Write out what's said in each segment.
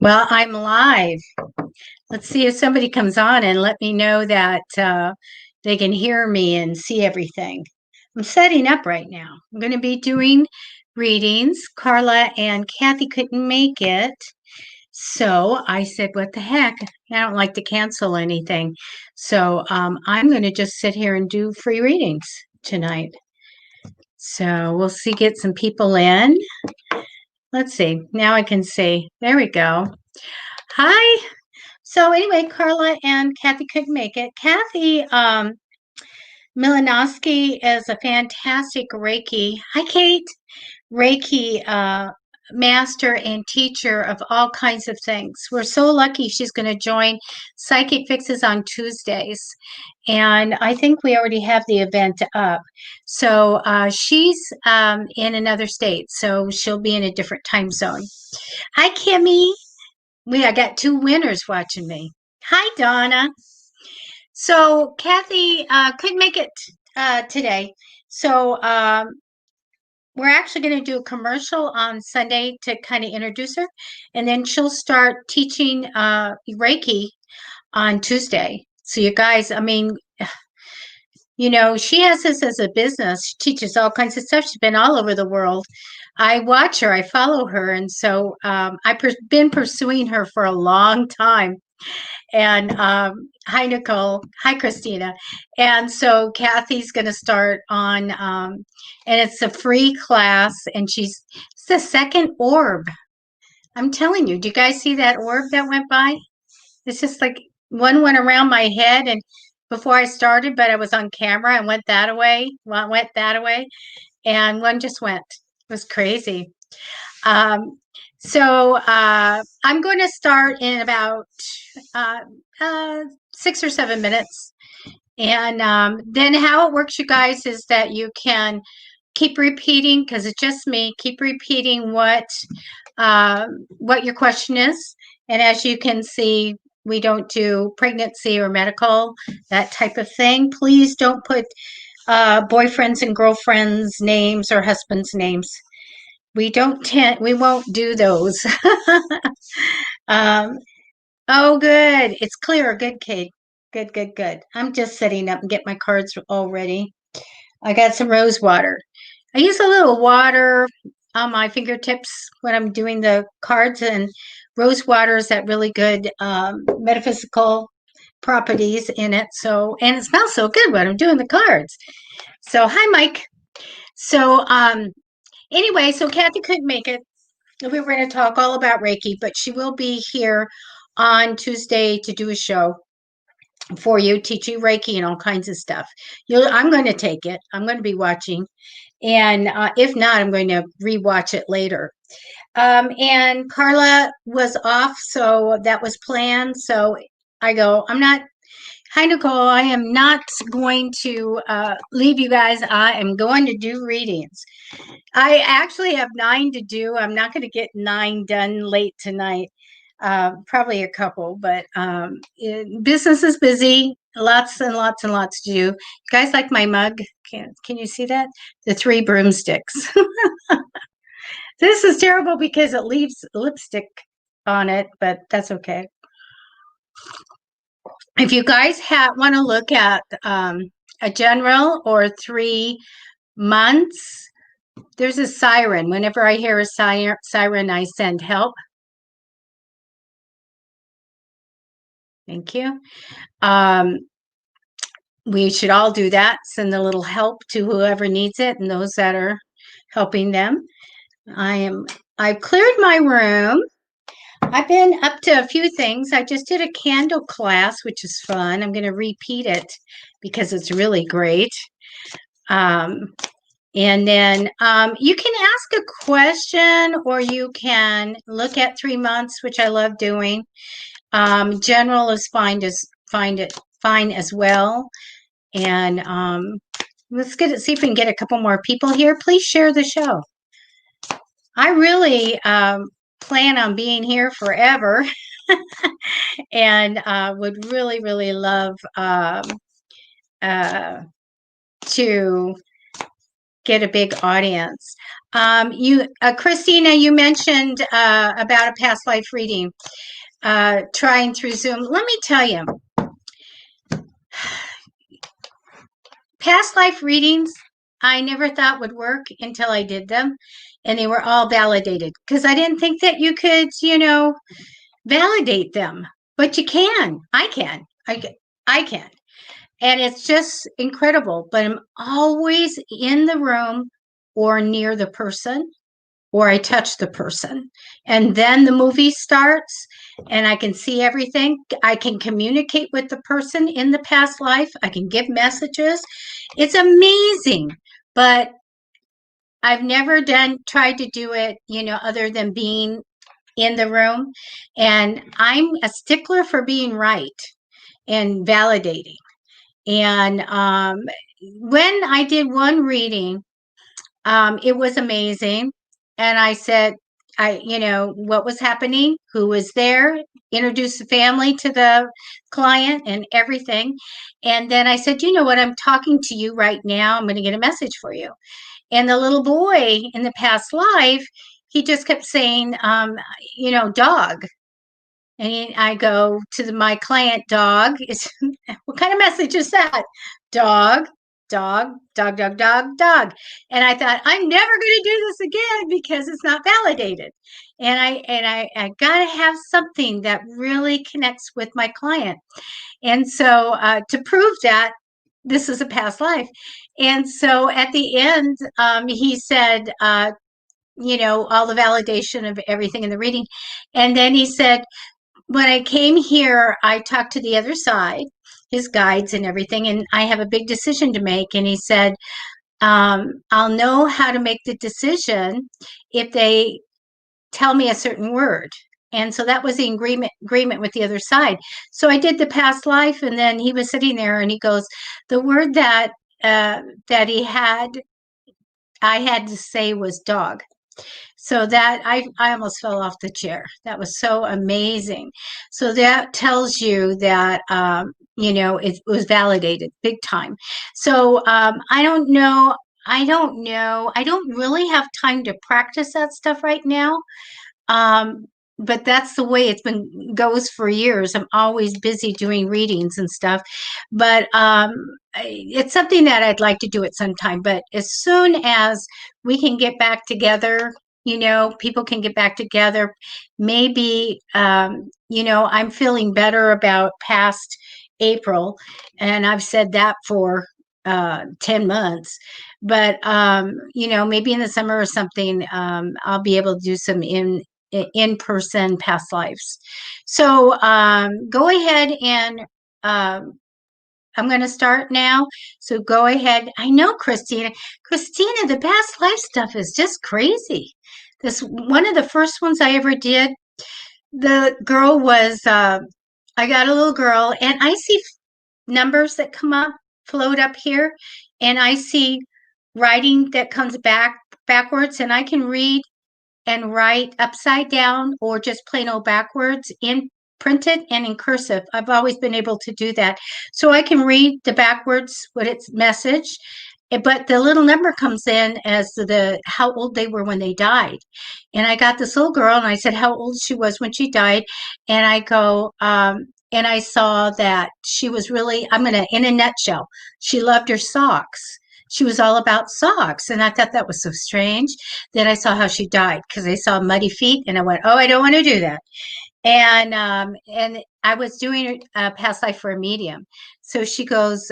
Well, I'm live. Let's see if somebody comes on and let me know that they can hear me and see everything. I'm setting up right now. I'm going to be doing readings. Carla and Kathy couldn't make it. So I said, what the heck? I don't like to cancel anything. So I'm going to just sit here and do free readings tonight. So we'll see, get some people in. Let's see. Now I can see. There we go. Hi. So anyway, Carla and Kathy couldn't make it. Kathy Milanowski is a fantastic Reiki. Hi, Kate. Reiki master and teacher of all kinds of things. We're so lucky she's going to join Psychic Fixes on Tuesdays. And I think we already have the event up. So she's in another state, so she'll be in a different time zone. Hi, Kimmy. I got two winners watching me. Hi, Donna. So Kathy couldn't make it today. So we're actually going to do a commercial on Sunday to kind of introduce her. And then she'll start teaching Reiki on Tuesday. So you guys, I mean, she has this as a business. She teaches all kinds of stuff. She's been all over the world. I watch her, I follow her. And so I've been pursuing her for a long time. And hi, Nicole. Hi, Christina. And so Kathy's going to start on, and it's a free class. And it's the second orb. I'm telling you, do you guys see that orb that went by? It's just like one went around my head and before I started, but I was on camera and went that away, went that away, and one just went. It was crazy. So I'm going to start in about 6 or 7 minutes. And then how it works, you guys, is that you can keep repeating, because it's just me, keep repeating what your question is. And as you can see, we don't do pregnancy or medical, that type of thing. Please don't put boyfriends and girlfriends' names or husbands' names. We won't do those. Oh, good. It's clear. Good, Kate. Good, good, good. I'm just setting up and get my cards all ready. I got some rose water. I use a little water on my fingertips when I'm doing the cards, and rose water is that really good metaphysical properties in it. So, and it smells so good when I'm doing the cards. So, hi, Mike. So, anyway, so Kathy couldn't make it. We were going to talk all about Reiki, but she will be here on Tuesday to do a show for you, teach you Reiki and all kinds of stuff. I'm going to take it. I'm going to be watching. And if not, I'm going to rewatch it later. And Carla was off, so that was planned. So I go, hi, Nicole, I am not going to leave you guys. I am going to do readings. I actually have 9 to do. I'm not going to get 9 done late tonight. Probably a couple, but business is busy. Lots and lots and lots to do. You guys like my mug? Can you see that? The 3 broomsticks. This is terrible because it leaves lipstick on it, but that's okay. If you guys want to look at a general or 3 months, there's a siren. Whenever I hear a siren, I send help. Thank you. We should all do that. Send a little help to whoever needs it and those that are helping them. I've cleared my room. I've been up to a few things. I just did a candle class, which is fun. I'm going to repeat it because it's really great. And then you can ask a question, or you can look at 3 months, which I love doing. General is fine as well. And let's see if we can get a couple more people here. Please share the show. I really plan on being here forever and would really, really love to get a big audience. Christina, you mentioned about a past life reading, trying through Zoom. Let me tell you, past life readings, I never thought would work until I did them, and they were all validated because I didn't think that you could, validate them, but you can. I can. I can. And it's just incredible. But I'm always in the room or near the person, or I touch the person. And then the movie starts and I can see everything. I can communicate with the person in the past life. I can give messages. It's amazing. But I've never tried to do it, other than being in the room. And I'm a stickler for being right and validating. And when I did one reading, it was amazing. And I said, what was happening, who was there, introduced the family to the client and everything. And then I said, you know what, I'm talking to you right now. I'm going to get a message for you. And the little boy in the past life, he just kept saying, dog. And I go to my client, dog. What kind of message is that? Dog, dog, dog, dog, dog, dog. And I thought, I'm never going to do this again because it's not validated. And I got to have something that really connects with my client. And so to prove that, this is a past life. And so at the end, he said, all the validation of everything in the reading. And then he said, when I came here, I talked to the other side, his guides and everything, and I have a big decision to make. And he said, I'll know how to make the decision if they tell me a certain word. And so that was the agreement with the other side. So I did the past life, and then he was sitting there and he goes, the word that I had to say was dog. So that I almost fell off the chair. That was so amazing. So that tells you that, it was validated big time. So I don't know. I don't really have time to practice that stuff right now. But that's the way it's been goes for years. I'm always busy doing readings and stuff. But it's something that I'd like to do at some time. But as soon as we can get back together, people can get back together. Maybe, I'm feeling better about past April, and I've said that for 10 months. But, maybe in the summer or something, I'll be able to do some in-person past lives. So go ahead and I'm going to start now. So go ahead. I know, Christina, the past life stuff is just crazy. This one of the first ones I ever did, the girl was, I got a little girl and I see numbers that come up, float up here, and I see writing that comes backwards, and I can read and write upside down or just plain old backwards in printed and in cursive. I've always been able to do that. So I can read the backwards what its message, but the little number comes in as how old they were when they died. And I got this little girl and I said how old she was when she died. And I go, and I saw that she was really, in a nutshell, she loved her socks. She was all about socks. And I thought that was so strange. Then I saw how she died because I saw muddy feet and I went, oh, I don't want to do that. And I was doing a past life for a medium. So she goes,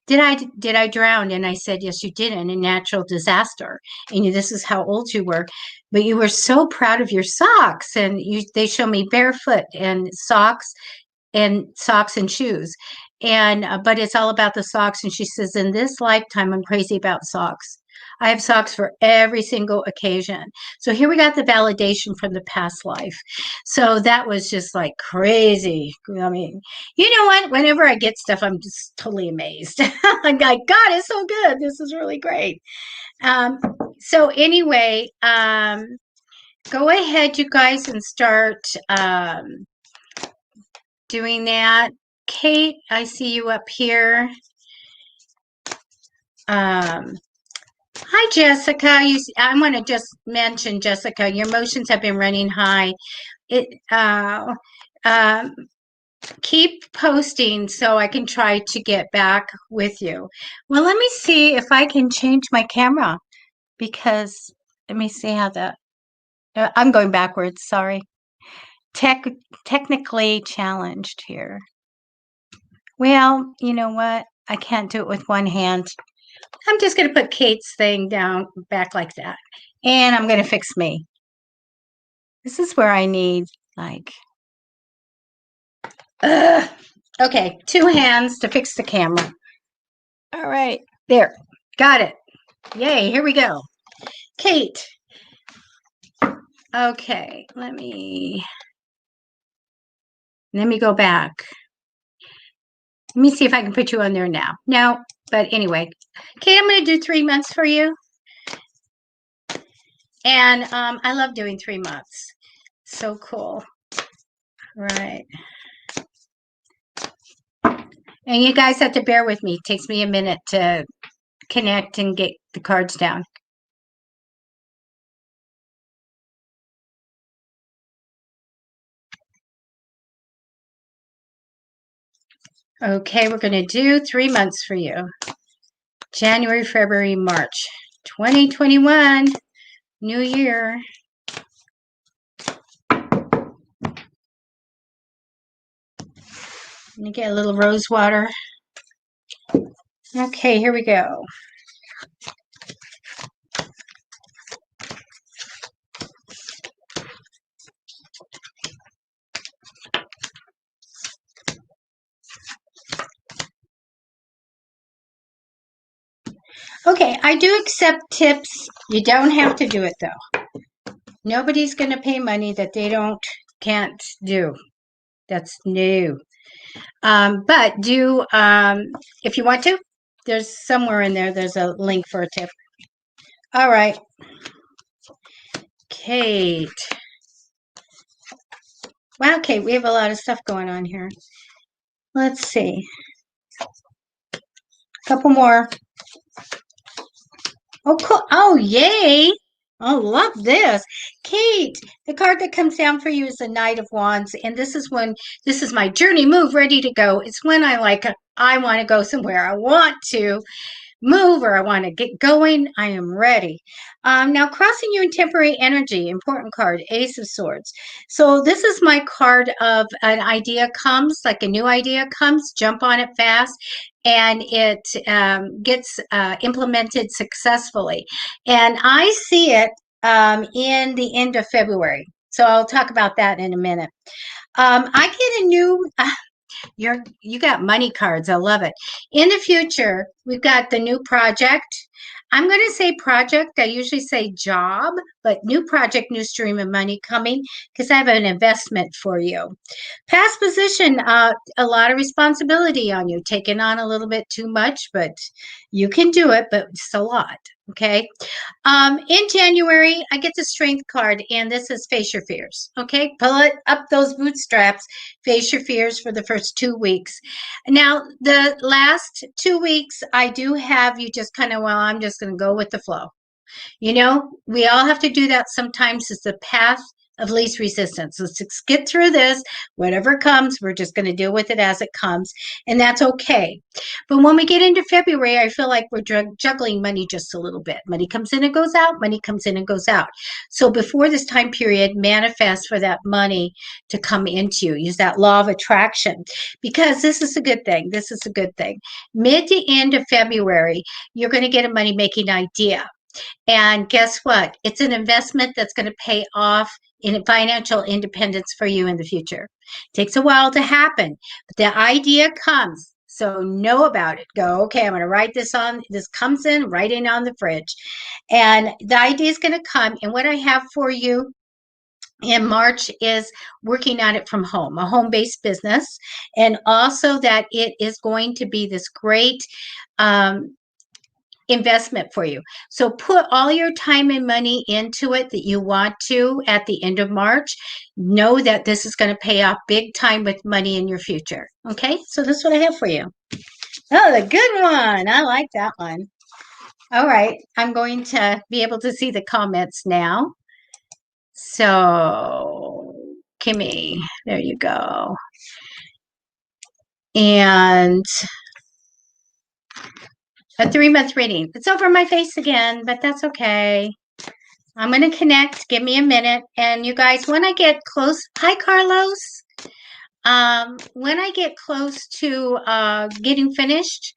did I drown? And I said, yes, you did, in a natural disaster. And this is how old you were. But you were so proud of your socks. And they show me barefoot and socks and shoes. And but it's all about the socks. And she says, in this lifetime, I'm crazy about socks. I have socks for every single occasion. So here we got the validation from the past life. So that was just like crazy. I mean, you know what? Whenever I get stuff, I'm just totally amazed. I'm like, God, it's so good. This is really great. So anyway, go ahead, you guys, and start doing that. Kate, I see you up here. Hi, Jessica. I want to just mention, Jessica, your emotions have been running high. It um, keep posting so I can try to get back with you. Well, let me see if I can change my camera because let me see how that. I'm going backwards. Sorry. Technically challenged here. Well, you know what? I can't do it with one hand. I'm just going to put Kate's thing down back like that. And I'm going to fix me. This is where I need like, okay, two hands to fix the camera. All right, there, got it. Yay, here we go. Kate. Okay, let me go back. Let me see if I can put you on there now. No, but anyway, Kate, I'm going to do 3 months for you. And I love doing 3 months. So cool. Right. And you guys have to bear with me. It takes me a minute to connect and get the cards down. Okay, we're going to do 3 months for you. January, February, March. 2021. New year. Let me get a little rose water. Okay, here we go. Okay, I do accept tips. You don't have to do it though. Nobody's going to pay money that they can't do. That's new. But do, if you want to, there's somewhere in there, there's a link for a tip. All right. Kate. Wow, Kate, we have a lot of stuff going on here. Let's see. A couple more. Oh, cool. Oh, yay. I love this. Kate, the card that comes down for you is the Knight of Wands. And this is my journey move ready to go. It's when I want to go somewhere. I want to move or I want to get going. I am ready. Now, crossing you in temporary energy, important card, Ace of Swords. So this is my card of an idea comes, like a new idea comes, jump on it fast, and it gets implemented successfully. And I see it in the end of February. So I'll talk about that in a minute. I get a new you got money cards. I love it. In the future, we've got the new project. I'm going to say project. I usually say job, but new project, new stream of money coming because I have an investment for you. Past position, a lot of responsibility on you, taking on a little bit too much, but you can do it, but it's a lot. Okay. In January, I get the strength card, and this is face your fears. Okay. Pull it up those bootstraps, face your fears for the first 2 weeks. Now, the last 2 weeks, I do have you just kind of, well, I'm just going to go with the flow. You know, we all have to do that sometimes. It's the path of least resistance. Let's just get through this. Whatever comes, we're just going to deal with it as it comes, and that's okay. But when we get into February, I feel like we're juggling money just a little bit. Money comes in and goes out. Money comes in and goes out. So before this time period, manifest for that money to come into you. Use that law of attraction because this is a good thing. This is a good thing. Mid to end of February, you're going to get a money-making idea. And guess what? It's an investment that's going to pay off in financial independence for you in the future. It takes a while to happen, but the idea comes. So know about it. Go, okay, I'm going to write this on. This comes in, write it on the fridge. And the idea is going to come. And what I have for you in March is working on it from home, a home-based business. And also that it is going to be this great investment for you. So put all your time and money into it that you want to at the end of March. Know that this is going to pay off big time with money in your future. Okay, so this is what I have for you. Oh, the good one. I like that one. All right. I'm going to be able to see the comments now. So, Kimmy, there you go. And a 3-month reading. It's over my face again, but that's okay. I'm going to connect. Give me a minute. And you guys, when I get close, hi, Carlos. When I get close to getting finished,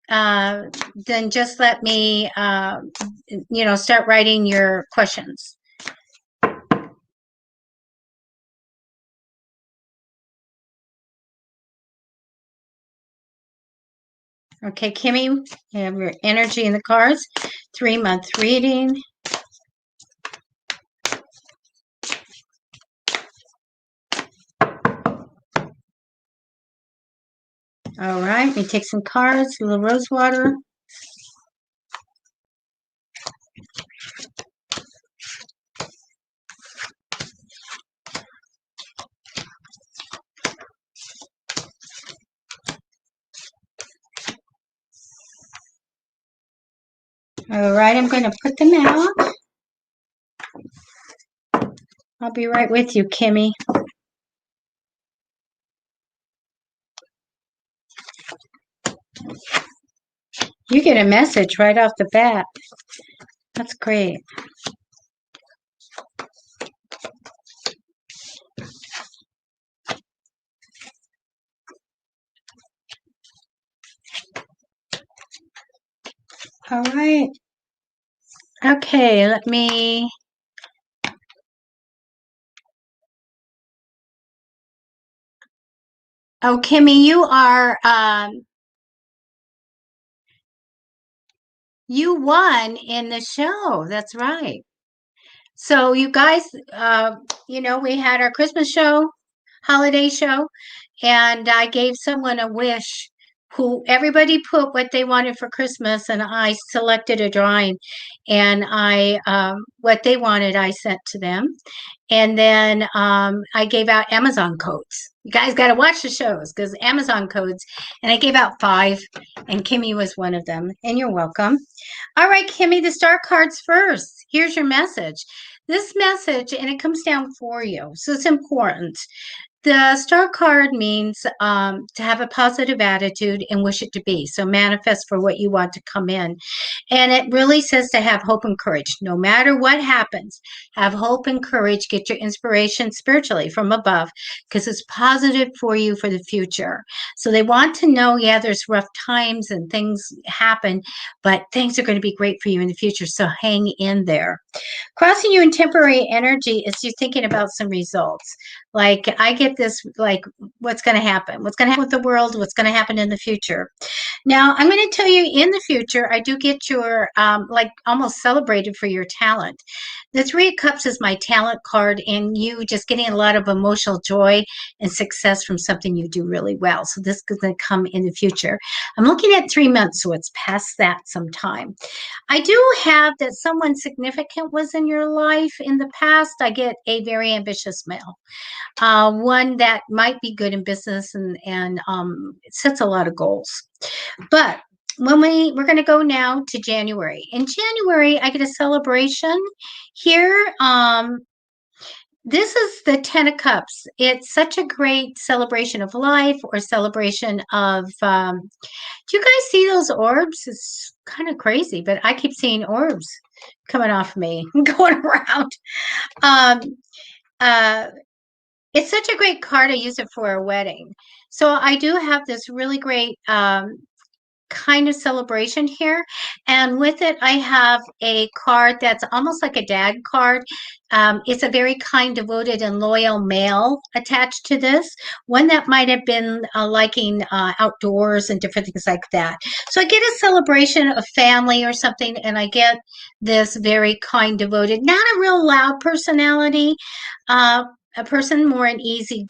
then just let me, start writing your questions. Okay, Kimmy, you have your energy in the cards. 3-month reading. All right, let me take some cards, a little rose water. All right, I'm going to put them out. I'll be right with you, Kimmy. You get a message right off the bat. That's great. All right. Okay, let me... Oh, Kimmy, you won in the show. That's right. So you guys, we had our Christmas show, holiday show, and I gave someone a wish who everybody put what they wanted for Christmas, and I selected a drawing, and what they wanted I sent to them. And then I gave out Amazon codes. You guys got to watch the shows because Amazon codes, and I gave out 5, and Kimmy was one of them. And you're welcome. All right, Kimmy, the star cards first. Here's your message. This message, and it comes down for you, so it's important. The star card means to have a positive attitude and wish it to be. So manifest for what you want to come in. And it really says to have hope and courage. No matter what happens, have hope and courage. Get your inspiration spiritually from above because it's positive for you for the future. So they want to know, yeah, there's rough times and things happen, but things are going to be great for you in the future. So hang in there. Crossing you in temporary energy is you thinking about some results. Like I get this, like what's going to happen? What's going to happen with the world? What's going to happen in the future? Now, I'm going to tell you in the future, I do get your, almost celebrated for your talent. The 3 of Cups is my talent card, and you just getting a lot of emotional joy and success from something you do really well. So this is going to come in the future. I'm looking at 3 months, so it's past that sometime. I do have that someone significant was in your life in the past. I get a very ambitious male, one that might be good in business and sets a lot of goals. But when we're going to go now to January. In January, I get a celebration here. This is the 10 of Cups. It's such a great celebration of life or celebration of, do you guys see those orbs? It's kind of crazy, but I keep seeing orbs coming off me, going around. It's such a great card. I use it for a wedding. So I do have this really great kind of celebration here. And with it, I have a card that's almost like a dad card. It's a very kind, devoted, and loyal male attached to this. One that might have been liking outdoors and different things like that. So I get a celebration of family or something, and I get this very kind, devoted, not a real loud personality, a person more an easy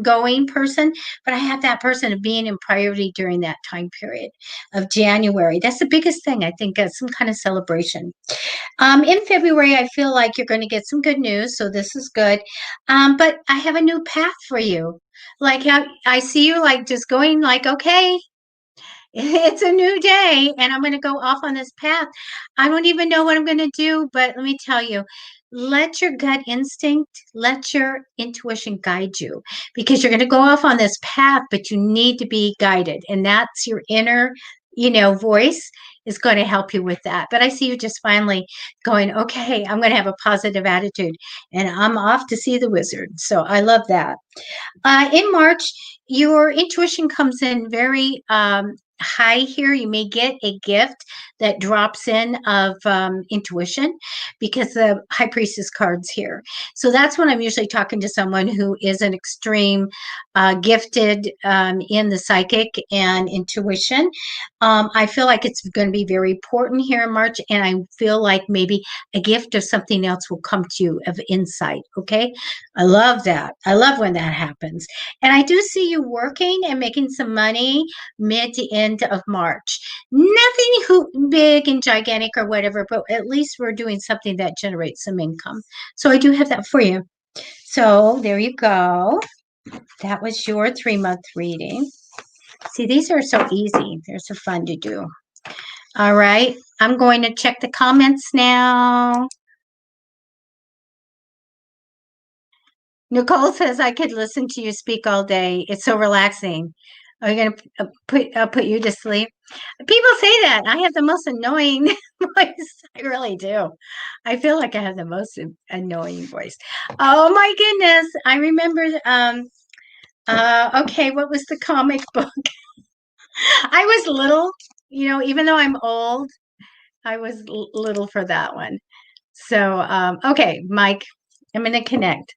going person, but I have that person of being in priority during that time period of January. That's the biggest thing, I think, some kind of celebration. In February, I feel like you're going to get some good news, so this is good. But I have a new path for you. Like I see you like just going like, okay, It's a new day and I'm going to go off on this path. I don't even know what I'm going to do, but let me tell you, let your gut instinct, let your intuition guide you because you're going to go off on this path, but you need to be guided. And that's your inner, voice is going to help you with that. But I see you just finally going, okay, I'm going to have a positive attitude and I'm off to see the wizard. So I love that. In March, your intuition comes in very high here. You may get a gift that drops in of intuition because the High Priestess card's here. So that's when I'm usually talking to someone who is an extreme gifted in the psychic and intuition. I feel like it's going to be very important here in March, and I feel like maybe a gift of something else will come to you of insight. Okay. I love that. I love when that happens. And I do see you working and making some money mid to end of March. Nothing big and gigantic or whatever, but at least we're doing something that generates some income. So I do have that for you. So there you go. That was your 3-month reading. See, these are so easy. They're so fun to do. All right. I'm going to check the comments now. Nicole says I could listen to you speak all day. It's so relaxing. Are you going to put you to sleep? People say that. I have the most annoying voice. I really do. I feel like I have the most annoying voice. Oh my goodness. I remember okay, what was the comic book? I was little, even though I'm old, I was little for that one. So okay, Mike, I'm going to connect.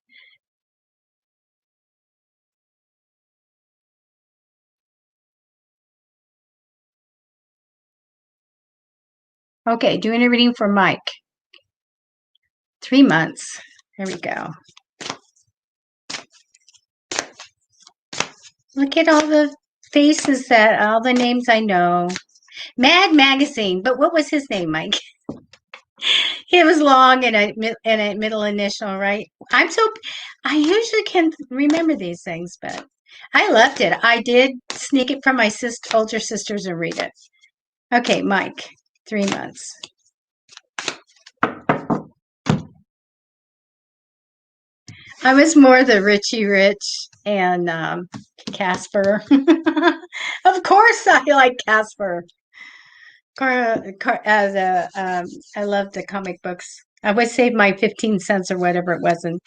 Okay, doing a reading for Mike. 3 months. There we go. Look at all the faces all the names I know. Mad Magazine, but what was his name, Mike? It was long and a middle initial, right? I usually can remember these things, but I loved it. I did sneak it from my older sisters and read it. Okay, Mike, 3 months. I was more the Richie Rich and Casper. Of course, I like Casper. I love the comic books. I would save my 15 cents or whatever it was and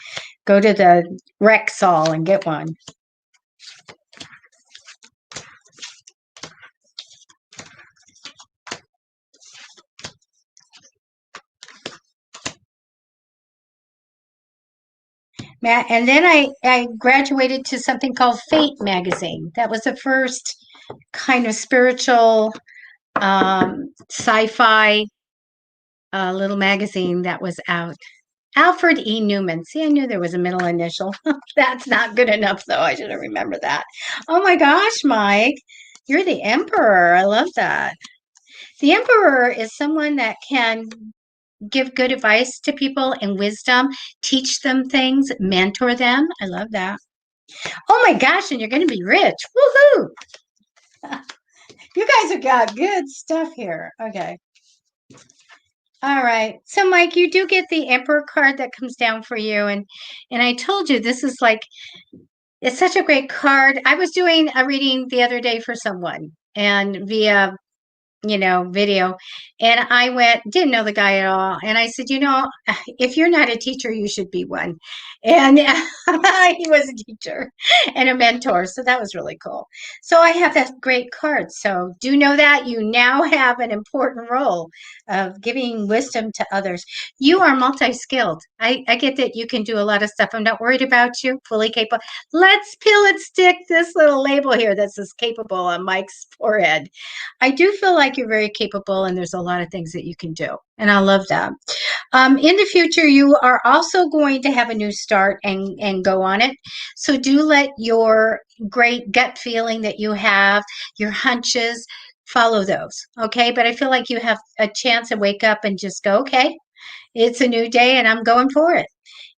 go to the Rexall and get one. And then I graduated to something called Fate magazine. That was the first kind of spiritual sci-fi little magazine that was out. Alfred E. Newman. See, I knew there was a middle initial. That's not good enough, though. I should have remembered that. Oh my gosh, Mike. You're the emperor. I love that. The emperor is someone that can give good advice to people and wisdom, teach them things, mentor them. I love that. Oh my gosh, and you're going to be rich. Woohoo! You guys have got good stuff here. Okay. All right. So Mike, you do get the Emperor card that comes down for you. And I told you this is like it's such a great card. I was doing a reading the other day for someone and via video. And I didn't know the guy at all. And I said, if you're not a teacher, you should be one. And he was a teacher and a mentor. So that was really cool. So I have that great card. So do know that you now have an important role of giving wisdom to others. You are multi-skilled. I get that you can do a lot of stuff. I'm not worried about you, fully capable. Let's peel and stick this little label here that says capable on Mike's forehead. I do feel like you're very capable and there's a lot of things that you can do. And I love that. In the future, you are also going to have a new start and go on it. So do let your great gut feeling that you have, your hunches, follow those. Okay. But I feel like you have a chance to wake up and just go, okay, It's a new day and I'm going for it.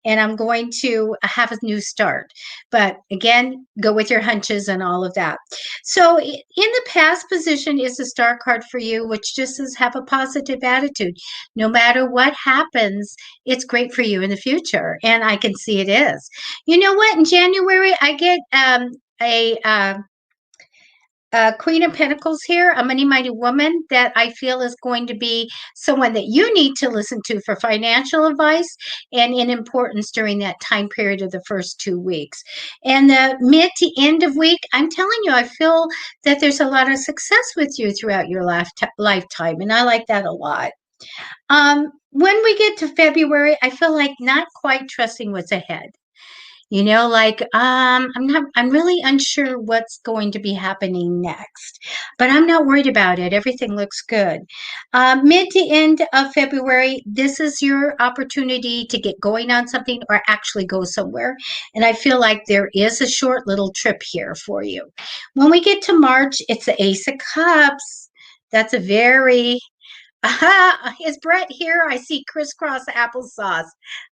And I'm going to have a new start. But again, go with your hunches and all of that. So in the past position is the star card for you, which just says have a positive attitude. No matter what happens, it's great for you in the future. And I can see it is. You know what? In January, I get a Queen of Pentacles here, a money-minded woman that I feel is going to be someone that you need to listen to for financial advice and in importance during that time period of the first 2 weeks. And the mid to end of week, I'm telling you, I feel that there's a lot of success with you throughout your lifetime, and I like that a lot. When we get to February, I feel like not quite trusting what's ahead. You know, like, I'm really unsure what's going to be happening next, but I'm not worried about it. Everything looks good. Mid to end of February, this is your opportunity to get going on something or actually go somewhere. And I feel like there is a short little trip here for you. When we get to March, it's the Ace of Cups. That's a very Aha, is Brett here? I see crisscross applesauce.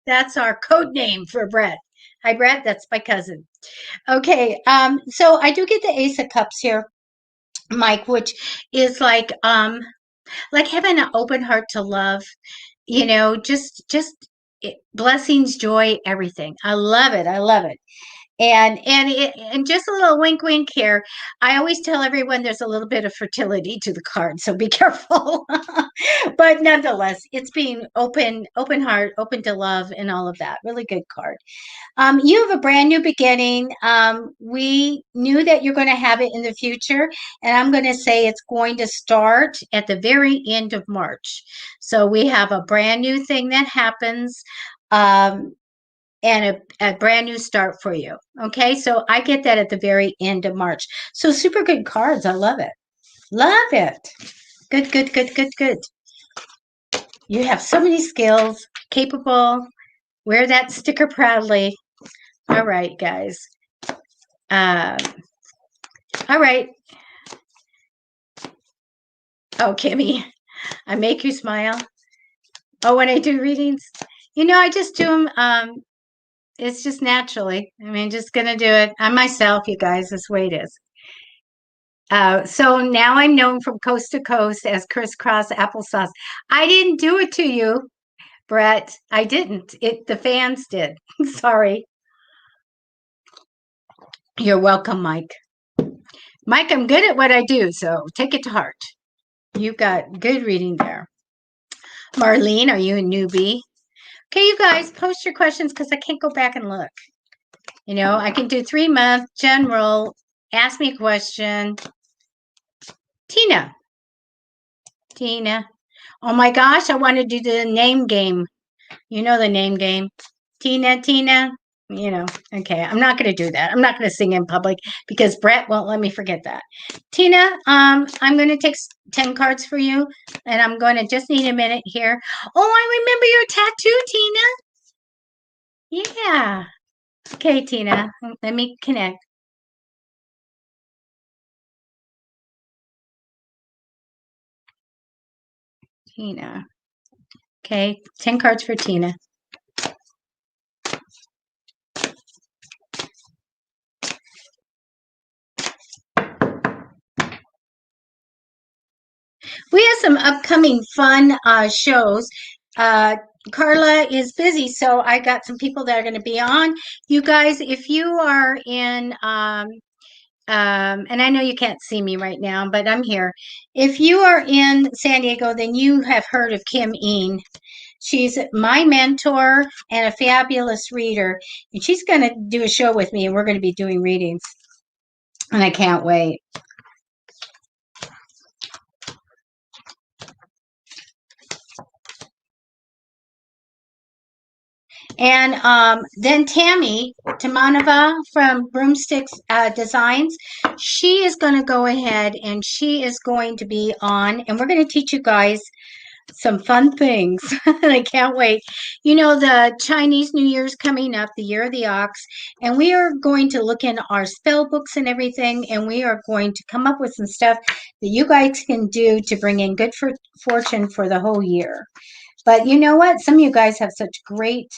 That's our code name for Brett. Hi, Brett. That's my cousin. Okay, so I do get the Ace of Cups here, Mike, which is like having an open heart to love. You know, blessings, joy, everything. I love it. I love it. And just a little wink wink here. I always tell everyone there's a little bit of fertility to the card, so be careful. But nonetheless, it's being open heart, open to love, and all of that. Really good card. You have a brand new beginning. We knew that you're going to have it in the future, and I'm going to say it's going to start at the very end of March. So we have a brand new thing that happens. And a brand new start for you. Okay, so I get that at the very end of March. So super good cards. I love it. Love it. Good, good, good, good, good. You have so many skills, capable. Wear that sticker proudly. All right, guys. All right. Oh, Kimmy, I make you smile. Oh, when I do readings, you know, I just do them. It's just naturally. I mean, just gonna do it. I'm myself, you guys. This way it is. So now I'm known from coast to coast as crisscross applesauce. I didn't do it to you, Brett. I didn't. The fans did. Sorry. You're welcome, Mike. Mike, I'm good at what I do, so take it to heart. You've got good reading there. Marlene, are you a newbie? Okay, you guys, post your questions because I can't go back and look. You know, I can do 3-month, general, ask me a question. Tina. Oh my gosh, I want to do the name game. You know the name game. Tina. You know, okay, I'm not going to do that. I'm not going to sing in public because Brett won't let me forget that. Tina, I'm going to take 10 cards for you, and I'm going to just need a minute here. Oh, I remember your tattoo, Tina. Yeah. Okay, Tina, let me connect. Tina. Okay, 10 cards for Tina. We have some upcoming fun shows. Carla is busy, so I got some people that are going to be on. You guys, if you are in, and I know you can't see me right now, but I'm here. If you are in San Diego, then you have heard of Kim Een. She's my mentor and a fabulous reader, and she's going to do a show with me, and we're going to be doing readings, and I can't wait. And then Tammy Tamanova from Broomsticks Designs, she is going to go ahead and she is going to be on, and we're going to teach you guys some fun things. I can't wait. You know, the Chinese New Year's coming up, the year of the ox, and we are going to look in our spell books and everything, and we are going to come up with some stuff that you guys can do to bring in good fortune for the whole year. But you know what? Some of you guys have such great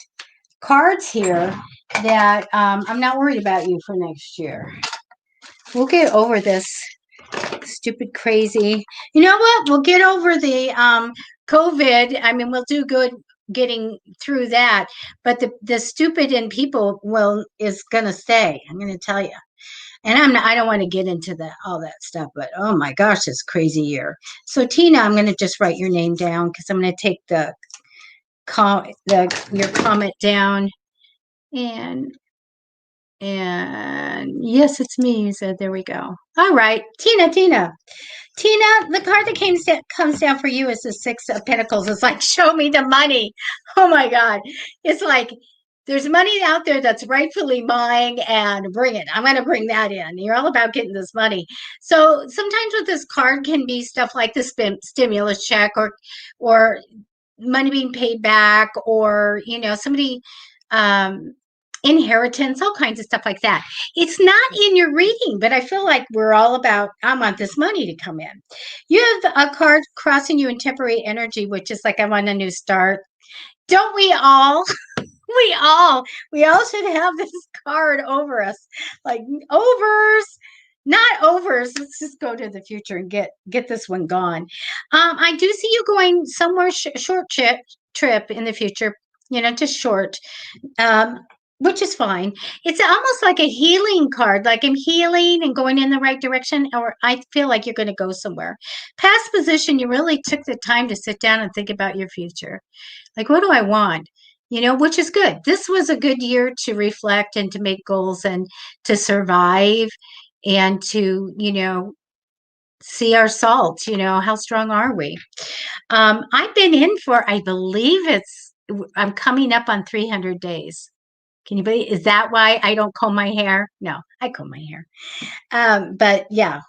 cards here that I'm not worried about you for next year. We'll get over this stupid crazy. You know what? We'll get over the COVID. I mean, we'll do good getting through that, but the stupid in people is gonna stay. I'm gonna tell you. And I don't want to get into all that stuff, but oh my gosh, this crazy year. So Tina, I'm gonna just write your name down because I'm gonna take your comment down. And yes, it's me. So there we go. All right, Tina, the card that comes down for you is the Six of Pentacles. It's like, show me the money. Oh my God. It's like, there's money out there that's rightfully mine and bring it. I'm going to bring that in. You're all about getting this money. So sometimes with this card can be stuff like the stimulus check or money being paid back or, somebody, inheritance, all kinds of stuff like that. It's not in your reading, but I feel like we're all about, I want this money to come in. You have a card crossing you in temporary energy, which is like, I want a new start. Don't we all? we all should have this card over us, like overs, not overs. Let's just go to the future and get this one gone. I do see you going somewhere short trip in the future, just short. Which is fine. It's almost like a healing card, like I'm healing and going in the right direction, or I feel like you're going to go somewhere. Past position, you really took the time to sit down and think about your future. Like, what do I want? Which is good. This was a good year to reflect and to make goals and to survive and to, see our salt, how strong are we? I've been in for, I believe I'm coming up on 300 days. Can you believe? Is that why I don't comb my hair? No, I comb my hair. But yeah,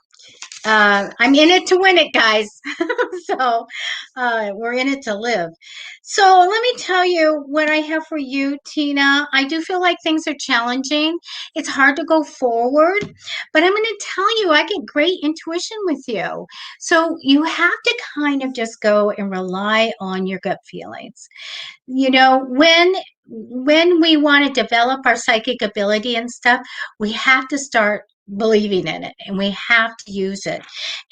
I'm in it to win it, guys. So we're in it to live. So let me tell you what I have for you, Tina. I do feel like things are challenging. It's hard to go forward, but I'm going to tell you, I get great intuition with you. So you have to kind of just go and rely on your gut feelings. When we want to develop our psychic ability and stuff, we have to start believing in it and we have to use it.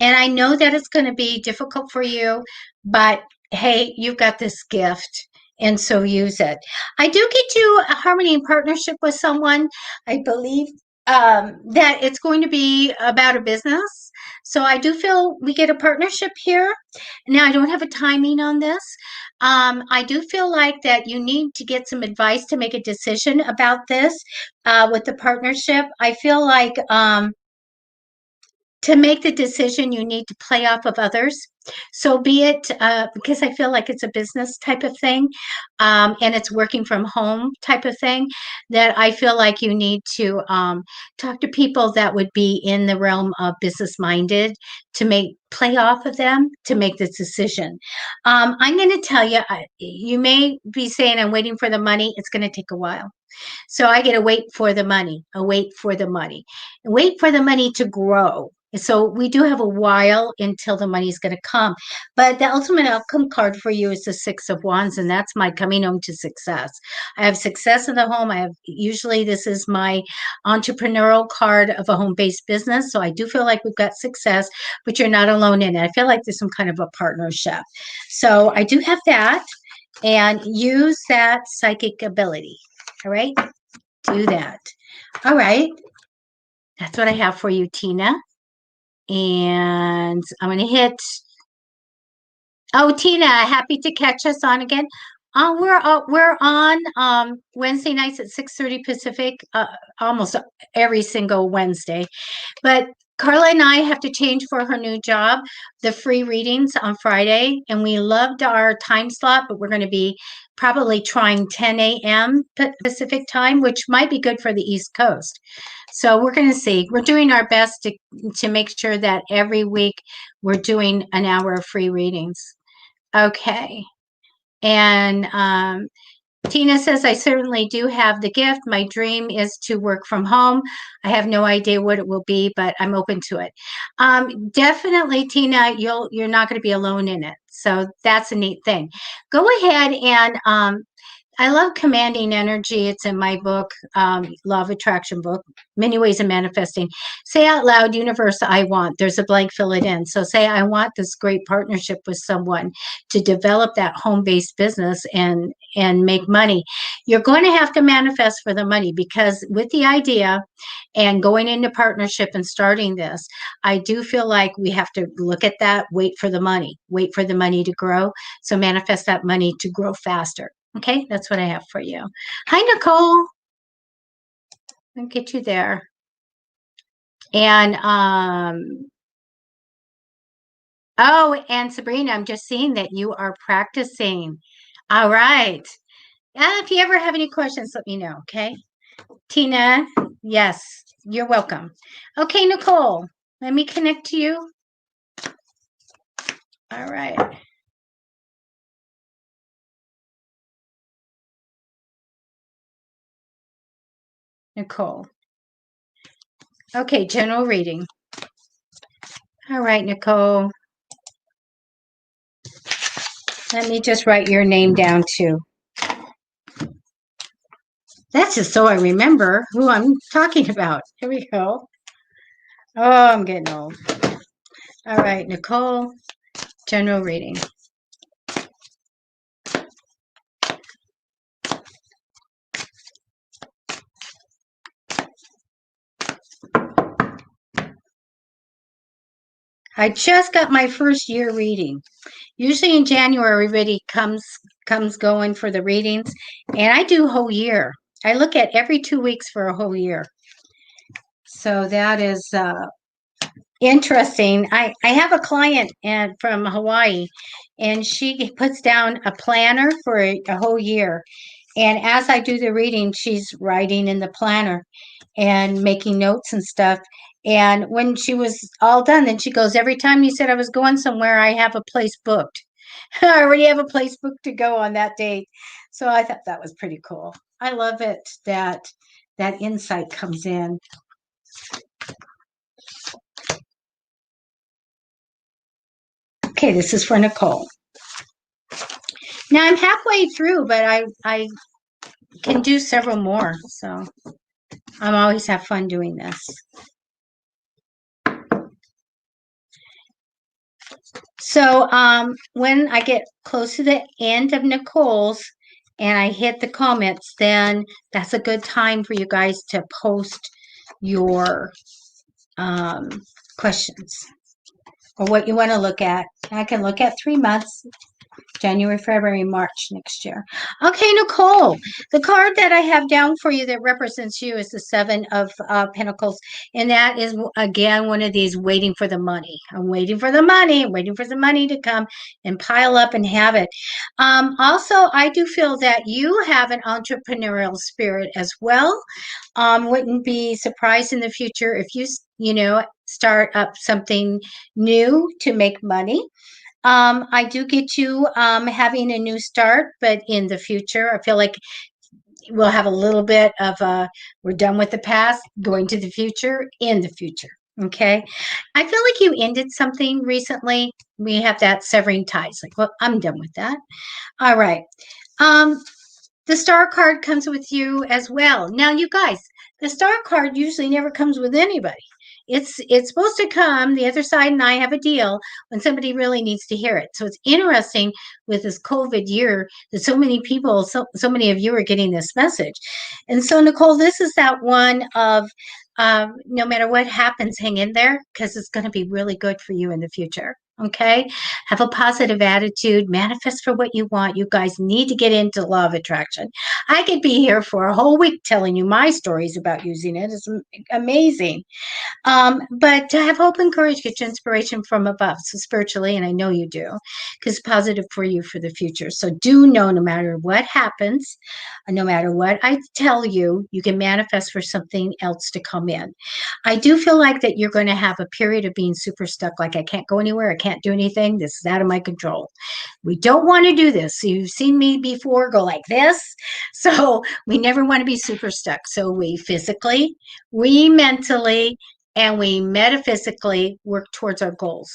And I know that it's going to be difficult for you, but hey, you've got this gift. And so use it. I do get you a harmony and partnership with someone. I believe that it's going to be about a business. So I do feel we get a partnership here. Now, I don't have a timing on this. I do feel like that you need to get some advice to make a decision about this with the partnership. I feel like to make the decision, you need to play off of others. So be it, because I feel like it's a business type of thing, and it's working from home type of thing, that I feel like you need to talk to people that would be in the realm of business minded to play off of them to make this decision. I'm going to tell you, you may be saying, I'm waiting for the money. It's going to take a while. So I get to wait for the money, wait for the money to grow. So we do have a while until the money is going to come. But the ultimate outcome card for you is the Six of Wands, and that's my coming home to success. I have success in the home. Usually this is my entrepreneurial card of a home-based business. So I do feel like we've got success, but you're not alone in it. I feel like there's some kind of a partnership. So I do have that, and use that psychic ability. All right, do that. All right, that's what I have for you, Tina. And I'm going to hit. Oh, Tina, happy to catch us on again. We're on Wednesday nights at 6:30 Pacific, almost every single Wednesday. But Carla and I have to change for her new job, the free readings on Friday, and we loved our time slot, but we're going to be probably trying 10 a.m. Pacific time, which might be good for the East Coast. So we're going to see. We're doing our best to make sure that every week we're doing an hour of free readings. Okay. And Tina says, I certainly do have the gift. My dream is to work from home. I have no idea what it will be, but I'm open to it. Definitely, Tina, you're not going to be alone in it. So that's a neat thing. Go ahead and I love commanding energy. It's in my book, Law of Attraction book, Many Ways of Manifesting. Say out loud, universe, I want. There's a blank, fill it in. So say, I want this great partnership with someone to develop that home-based business and make money. You're going to have to manifest for the money, because with the idea and going into partnership and starting this, I do feel like we have to look at that, wait for the money to grow. So manifest that money to grow faster. Okay, that's what I have for you. Hi, Nicole. I'll get you there. And oh, and Sabrina, I'm just seeing that you are practicing. All right. If you ever have any questions, let me know. Okay. Tina, yes, you're welcome. Okay, Nicole, let me connect to you. All right. Nicole. Okay, general reading. All right, Nicole. Let me just write your name down too. That's just so I remember who I'm talking about. Here we go. Oh, I'm getting old. All right, Nicole, general reading. I just got my first year reading. Usually in January, everybody comes going for the readings, and I do a whole year. I look at every 2 weeks for a whole year. So that is interesting. I have a client from Hawaii, and she puts down a planner for a whole year. And as I do the reading, she's writing in the planner and making notes and stuff. And when she was all done, then she goes, every time you said I was going somewhere, I have a place booked. I already have a place booked to go on that date. So I thought that was pretty cool. I love it that that insight comes in. Okay, this is for Nicole. Now I'm halfway through, but I can do several more. So I'm always have fun doing this. So when I get close to the end of Nicole's and I hit the comments, then that's a good time for you guys to post your questions or what you want to look at. I can look at 3 months. January, February, March next year. Okay, Nicole, the card that I have down for you that represents you is the Seven of Pentacles. And that is, again, one of these waiting for the money. I'm waiting for the money. I'm waiting for the money to come and pile up and have it. Also, I do feel that you have an entrepreneurial spirit as well. Wouldn't be surprised in the future if you start up something new to make money. I do get you having a new start, but in the future, I feel like we'll have a little bit of we're done with the past, going to the future, in the future. Okay. I feel like you ended something recently. We have that severing ties. Like, well, I'm done with that. All right. The star card comes with you as well. Now, you guys, the star card usually never comes with anybody. It's supposed to come, the other side and I have a deal when somebody really needs to hear it. So it's interesting with this COVID year that so many people, so many of you are getting this message. And so, Nicole, this is that one of no matter what happens, hang in there, because it's going to be really good for you in the future. Okay. Have a positive attitude, manifest for what you want. You guys need to get into law of attraction. I could be here for a whole week telling you my stories about using it. It's amazing. But to have hope and courage, get your inspiration from above. So spiritually, and I know you do, because it's positive for you for the future. So do know no matter what happens, no matter what I tell you, you can manifest for something else to come in. I do feel like that you're going to have a period of being super stuck, like I can't go anywhere, I can't do anything, this is out of my control. We don't want to do this. You've seen me before go like this. So we never want to be super stuck. So we physically, we mentally, and we metaphysically work towards our goals.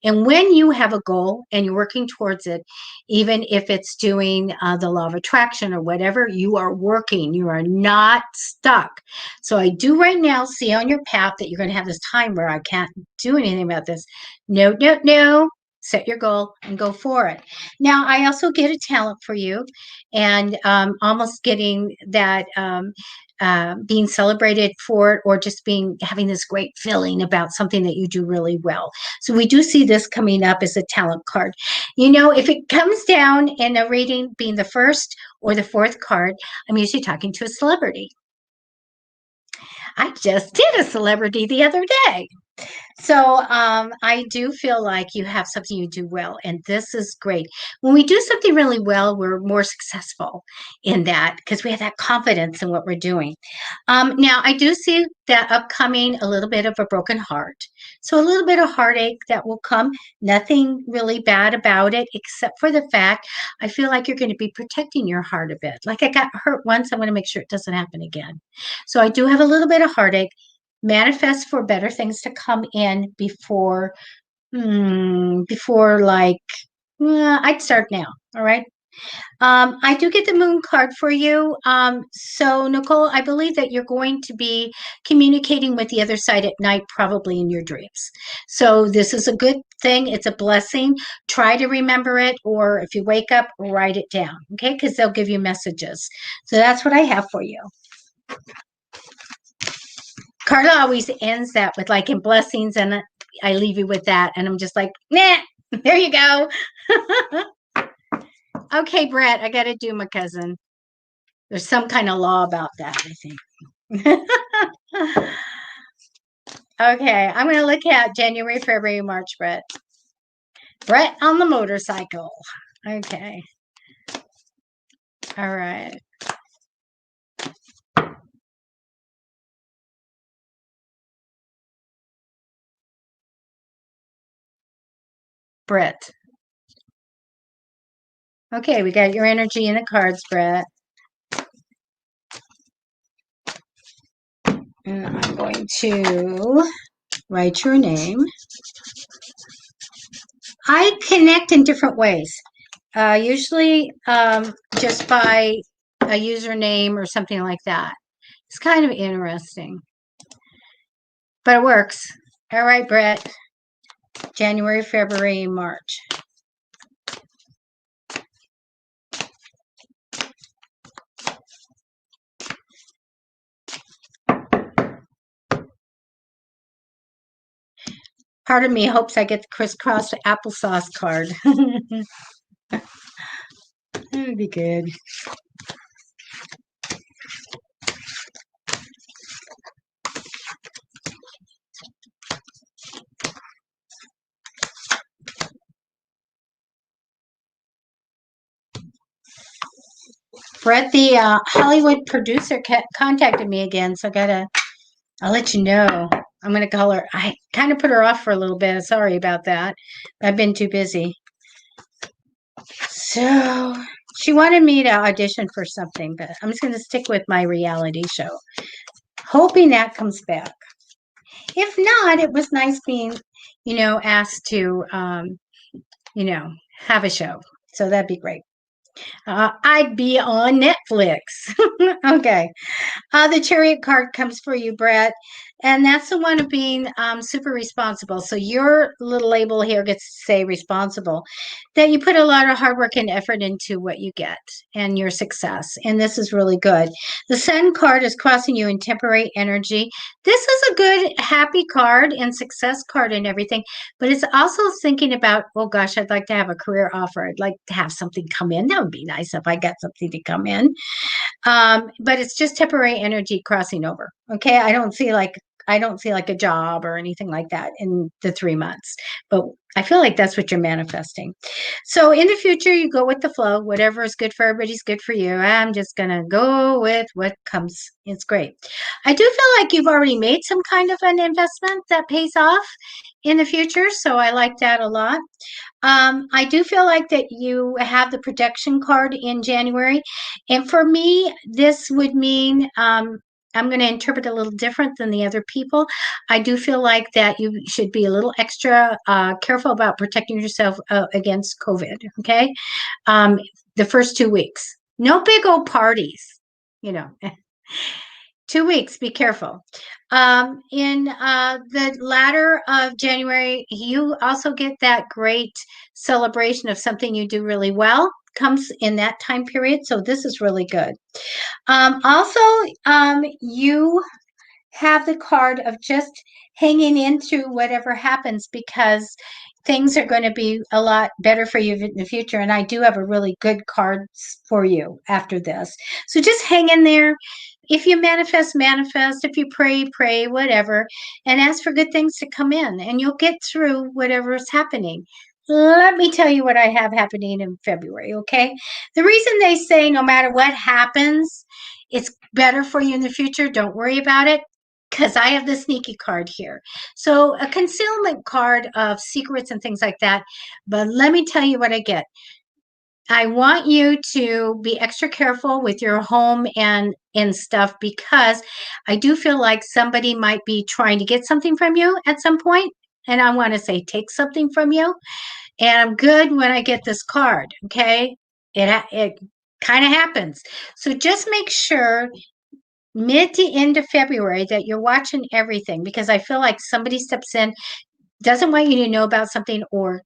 And when you have a goal and you're working towards it, even if it's doing the law of attraction or whatever, you are working. You are not stuck. So I do right now see on your path that you're going to have this time where I can't do anything about this. No, no, no. Set your goal and go for it. Now, I also get a talent for you, and almost getting that being celebrated for it, or just having this great feeling about something that you do really well. So we do see this coming up as a talent card. You know, if it comes down in a reading being the first or the fourth card, I'm usually talking to a celebrity. I just did a celebrity the other day. So I do feel like you have something you do well, and this is great. When we do something really well, we're more successful in that because we have that confidence in what we're doing. Now, I do see that upcoming a little bit of a broken heart. So a little bit of heartache that will come. Nothing really bad about it, except for the fact I feel like you're going to be protecting your heart a bit. Like I got hurt once, I want to make sure it doesn't happen again. So I do have a little bit of heartache. Manifest for better things to come in before like I'd start now. All right. I do get the moon card for you. So Nicole, I believe that you're going to be communicating with the other side at night, probably in your dreams. So this is a good thing. It's a blessing. Try to remember it, or if you wake up, write it down. Okay, because they'll give you messages. So that's what I have for you. Carla always ends that with like in blessings, and I leave you with that, and I'm just like, nah, there you go. Okay, Brett, I got to do my cousin. There's some kind of law about that, I think. Okay, I'm going to look at January, February, March, Brett. Brett on the motorcycle. Okay. All right. Brett. Okay, we got your energy in the cards, Brett. And I'm going to write your name. I connect in different ways. Usually just by a username or something like that. It's kind of interesting. But it works. All right, Brett. January, February, March. Part of me hopes I get the crisscross applesauce card. That would be good. Brett, the Hollywood producer contacted me again, so I'll let you know. I'm going to call her. I kind of put her off for a little bit. Sorry about that. I've been too busy. So she wanted me to audition for something, but I'm just going to stick with my reality show, hoping that comes back. If not, it was nice being, asked to, have a show. So that'd be great. I'd be on Netflix. Okay. The Chariot card comes for you, Brett. And that's the one of being super responsible. So your little label here gets to say responsible. That you put a lot of hard work and effort into what you get and your success. And this is really good. The Sun card is crossing you in temporary energy. This is a good, happy card and success card and everything. But it's also thinking about, oh gosh, I'd like to have a career offer. I'd like to have something come in. That would be nice if I got something to come in. But it's just temporary energy crossing over. Okay. I don't see like a job or anything like that in the 3 months, but I feel like that's what you're manifesting. So in the future, you go with the flow. Whatever is good for everybody's good for you. I'm just going to go with what comes. It's great. I do feel like you've already made some kind of an investment that pays off in the future. So I like that a lot. I do feel like that you have the protection card in January. And for me, this would mean I'm going to interpret a little different than the other people. I do feel like that you should be a little extra careful about protecting yourself against COVID. Okay. Um, the first 2 weeks, no big old parties, you know. 2 weeks, be careful. In the latter of January, you also get that great celebration of something you do really well, comes in that time period. So this is really good. Also, you have the card of just hanging into whatever happens because things are going to be a lot better for you in the future. And I do have a really good cards for you after this. So just hang in there. If you manifest, manifest. If you pray, pray, whatever, and ask for good things to come in, and you'll get through whatever is happening. Let me tell you what I have happening in February, okay? The reason they say no matter what happens, it's better for you in the future, don't worry about it, because I have the sneaky card here. So a concealment card of secrets and things like that. But let me tell you what I get. I want you to be extra careful with your home and stuff because I do feel like somebody might be trying to get something from you at some point. And I want to say take something from you. And I'm good when I get this card, okay? It kind of happens. So just make sure mid to end of February that you're watching everything because I feel like somebody steps in, doesn't want you to know about something or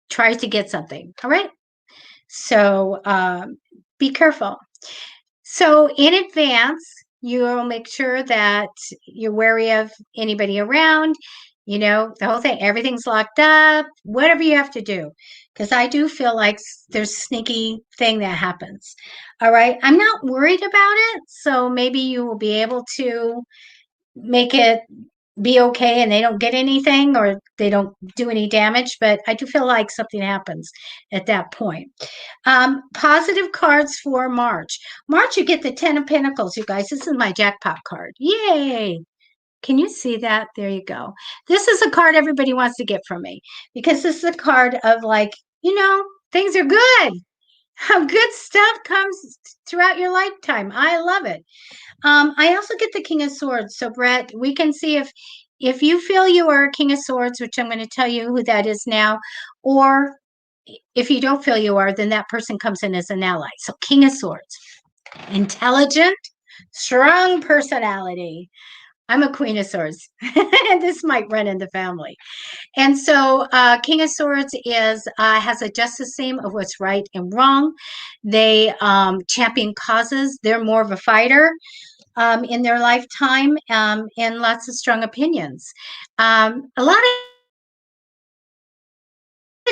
tries to get something. All right. So be careful. So in advance, you'll make sure that you're wary of anybody around, the whole thing, everything's locked up, whatever you have to do. Because I do feel like there's a sneaky thing that happens. All right. I'm not worried about it. So maybe you will be able to make it be okay and they don't get anything or they don't do any damage, but I do feel like something happens at that point. Positive cards for March. March, you get the 10 of Pentacles, you guys. This is my jackpot card. Yay! Can you see that? There you go. This is a card everybody wants to get from me because this is a card of like, things are good. Good stuff comes throughout your lifetime. I love it. I also get the King of Swords. So, Brett, we can see if you feel you are a King of Swords, which I'm going to tell you who that is now, or if you don't feel you are, then that person comes in as an ally. So, King of Swords, intelligent, strong personality. I'm a Queen of Swords, and this might run in the family. And so, King of Swords has a justice theme of what's right and wrong. They champion causes. They're more of a fighter. In their lifetime, and lots of strong opinions. A lot of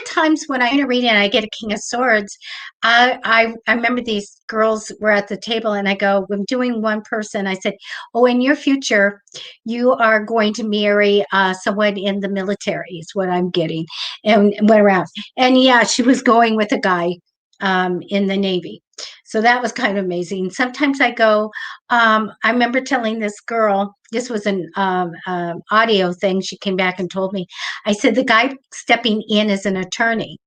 times when I'm in a reading and I get a King of Swords, I remember these girls were at the table and I go, I'm doing one person. I said, oh, in your future, you are going to marry someone in the military is what I'm getting. And went around. And yeah, she was going with a guy in the Navy. So that was kind of amazing. Sometimes I go, I remember telling this girl, this was an audio thing. She came back and told me, I said, the guy stepping in is an attorney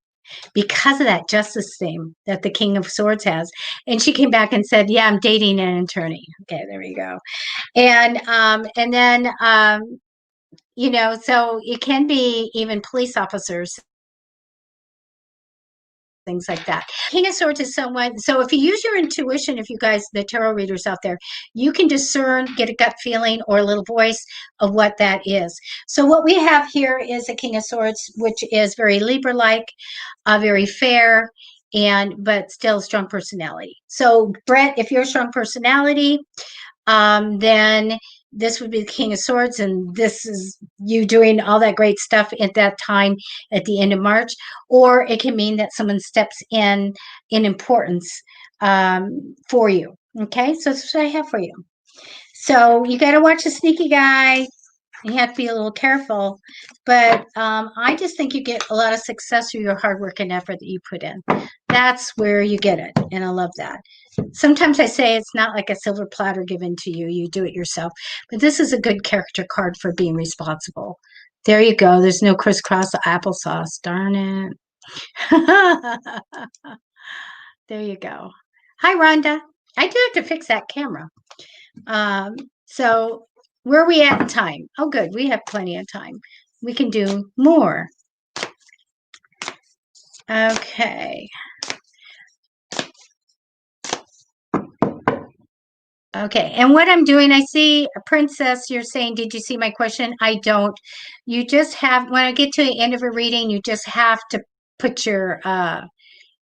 because of that justice theme that the King of Swords has. And she came back and said, yeah, I'm dating an attorney. Okay, there we go. And then, so it can be even police officers, things like that. King of Swords is someone, so if you use your intuition, if you guys, the tarot readers out there, you can discern, get a gut feeling or a little voice of what that is. So what we have here is a King of Swords, which is very Libra-like, very fair, but still strong personality. So Brett, if you're a strong personality, then this would be the King of Swords, and this is you doing all that great stuff at that time at the end of March. Or it can mean that someone steps in importance for you. Okay, so that's what I have for you. So you got to watch the sneaky guy. You have to be a little careful, but I just think you get a lot of success through your hard work and effort that you put in. That's where you get it, and I love that. Sometimes I say it's not like a silver platter given to you. You do it yourself. But this is a good character card for being responsible. There you go. There's no crisscross applesauce. Darn it. There you go. Hi, Rhonda. I do have to fix that camera. So where are we at in time? Oh, good. We have plenty of time. We can do more. Okay. Okay. And what I'm doing, I see a Princess, you're saying, did you see my question? I don't. You just have, when I get to the end of a reading, you just have to put your,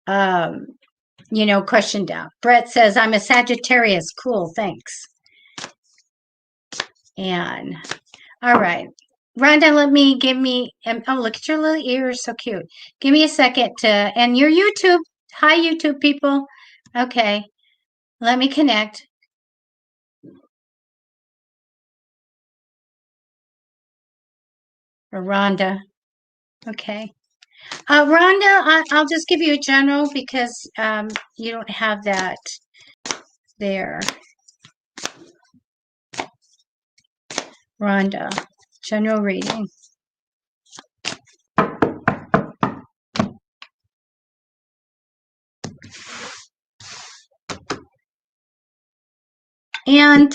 um, question down. Brett says, I'm a Sagittarius. Cool. Thanks. And all right. Rhonda, oh, look at your little ears. So cute. Give me a second and your YouTube. Hi, YouTube people. Okay. Let me connect. Or Rhonda. Okay. Rhonda, I'll just give you a general because you don't have that there. Rhonda, general reading. And,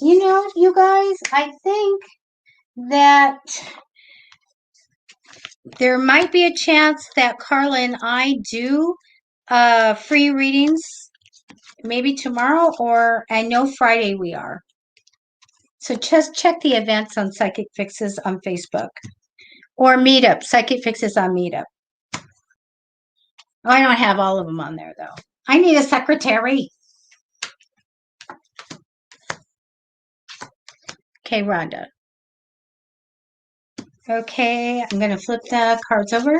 you guys, I think that there might be a chance that Carla and I do free readings maybe tomorrow, or I know Friday we are. So just check the events on Psychic Fixes on Facebook or Meetup, Psychic Fixes on Meetup. Oh, I don't have all of them on there though. I need a secretary. Okay, Rhonda. Okay, I'm going to flip the cards over.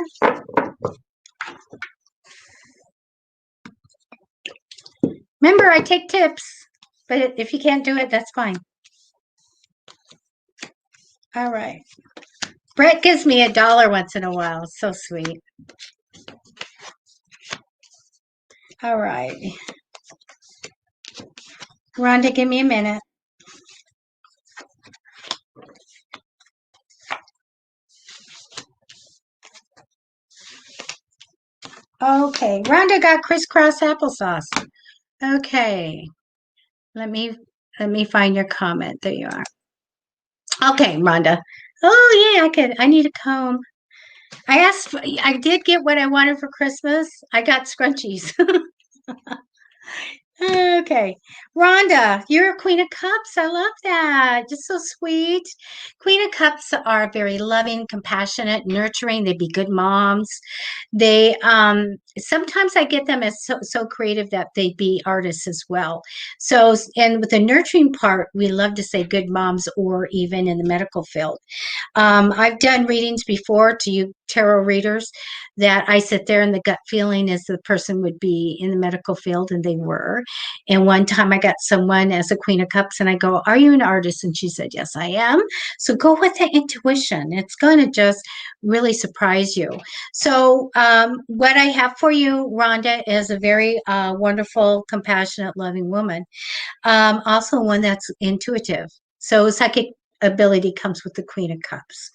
Remember, I take tips, but if you can't do it, that's fine. All right. Brett gives me $1 once in a while. So sweet. All right. Rhonda, give me a minute. Okay. Rhonda got crisscross applesauce. Okay. Let me find your comment. There you are. Okay, Rhonda. Oh yeah, I need a comb. I did get what I wanted for Christmas. I got scrunchies. Okay. Rhonda, you're a Queen of Cups. I love that. Just so sweet. Queen of Cups are very loving, compassionate, nurturing. They'd be good moms. They sometimes I get them as so creative that they'd be artists as well. So, and with the nurturing part, we love to say good moms or even in the medical field. I've done readings before to you tarot readers that I sit there and the gut feeling is the person would be in the medical field, and they were. And one time I got someone as a Queen of Cups and I go, are you an artist? And she said, yes, I am. So go with the intuition. It's going to just really surprise you. So what I have for you, Rhonda, is a very wonderful, compassionate, loving woman. Also one that's intuitive. So psychic ability comes with the Queen of Cups.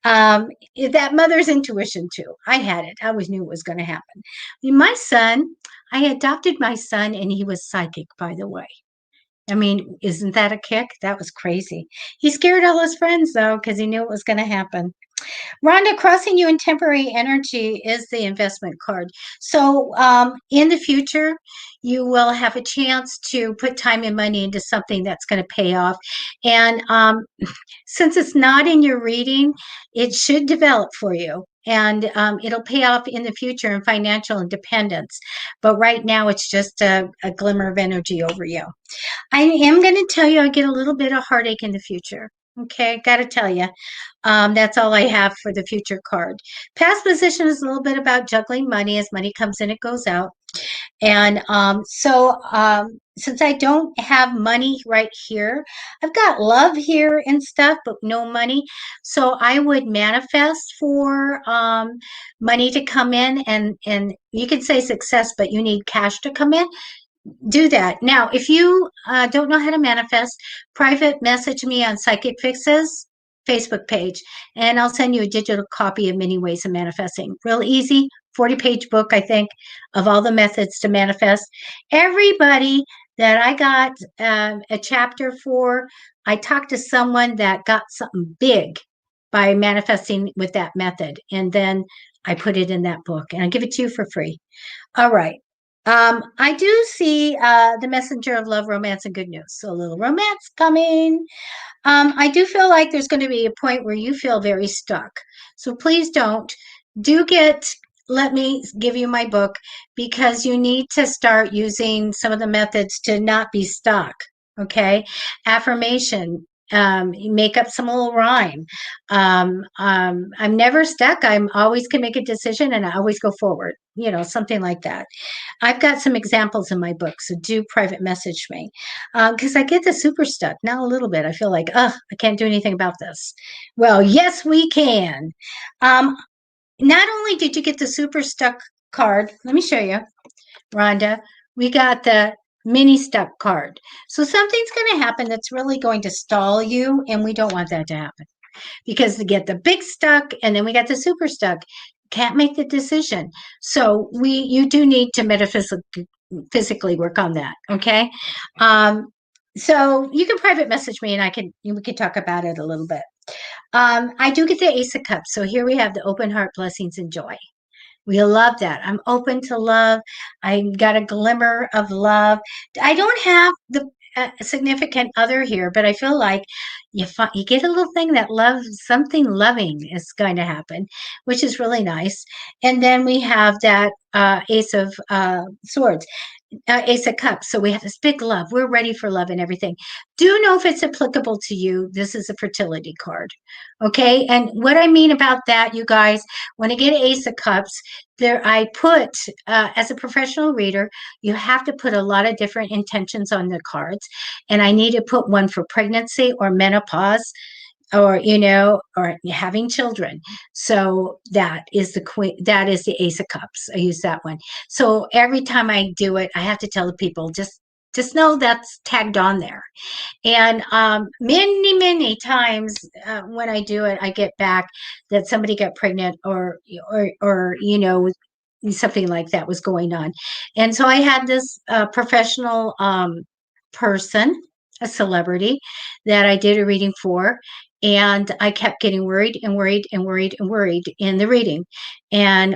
That mother's intuition too. I had it. I always knew it was going to happen. My son, I adopted my son and he was psychic, by the way. I mean, isn't that a kick? That was crazy. He scared all his friends though, because he knew it was going to happen. Rhonda, crossing you in temporary energy is the investment card. So in the future, you will have a chance to put time and money into something that's going to pay off. And since it's not in your reading, it should develop for you. And it'll pay off in the future in financial independence. But right now, it's just a glimmer of energy over you. I am going to tell you I get a little bit of heartache in the future. Okay, got to tell you. That's all I have for the future card. Past position is a little bit about juggling money. As money comes in, it goes out. And since I don't have money right here, I've got love here and stuff, but no money. So I would manifest for money to come in, and you can say success, but you need cash to come in. Do that. Now, if you don't know how to manifest, private message me on Psychic Fixes Facebook page, and I'll send you a digital copy of Many Ways of Manifesting. Real easy, 40-page book, I think, of all the methods to manifest. Everybody that I got a chapter for, I talked to someone that got something big by manifesting with that method. And then I put it in that book and I give it to you for free. All right. I do see the messenger of love, romance, and good news. So a little romance coming. I do feel like there's going to be a point where you feel very stuck. So please don't. Let me give you my book because you need to start using some of the methods to not be stuck. Okay. Affirmation. Make up some little rhyme. I'm never stuck. I'm always can make a decision and I always go forward. Something like that. I've got some examples in my book, so do private message me because I get the super stuck now a little bit. I feel like, I can't do anything about this. Well, yes, we can. Not only did you get the super stuck card, let me show you, Rhonda, we got the mini stuck card. So something's going to happen that's really going to stall you, and we don't want that to happen because to get the big stuck and then we got the super stuck, can't make the decision. So you do need to metaphysically work on that. Okay. So you can private message me and we can talk about it a little bit. I do get the Ace of Cups. So here we have the open heart, blessings, and joy. We love that. I'm open to love. I got a glimmer of love. I don't have the significant other here, but I feel like you get a little thing that loves something loving is going to happen, which is really nice. And then we have that Ace of Swords. Ace of Cups. So we have this big love. We're ready for love and everything. Do know if it's applicable to you. This is a fertility card. Okay. And what I mean about that, you guys, when I get Ace of Cups, I put, as a professional reader, you have to put a lot of different intentions on the cards. And I need to put one for pregnancy or menopause or or having children. So that is the Ace of Cups. I use that one. So every time I do it, I have to tell the people just know that's tagged on there. And many times when I do it, I get back that somebody got pregnant or something like that was going on. And so I had this professional person, a celebrity, that I did a reading for. And I kept getting worried and worried and worried and worried in the reading. And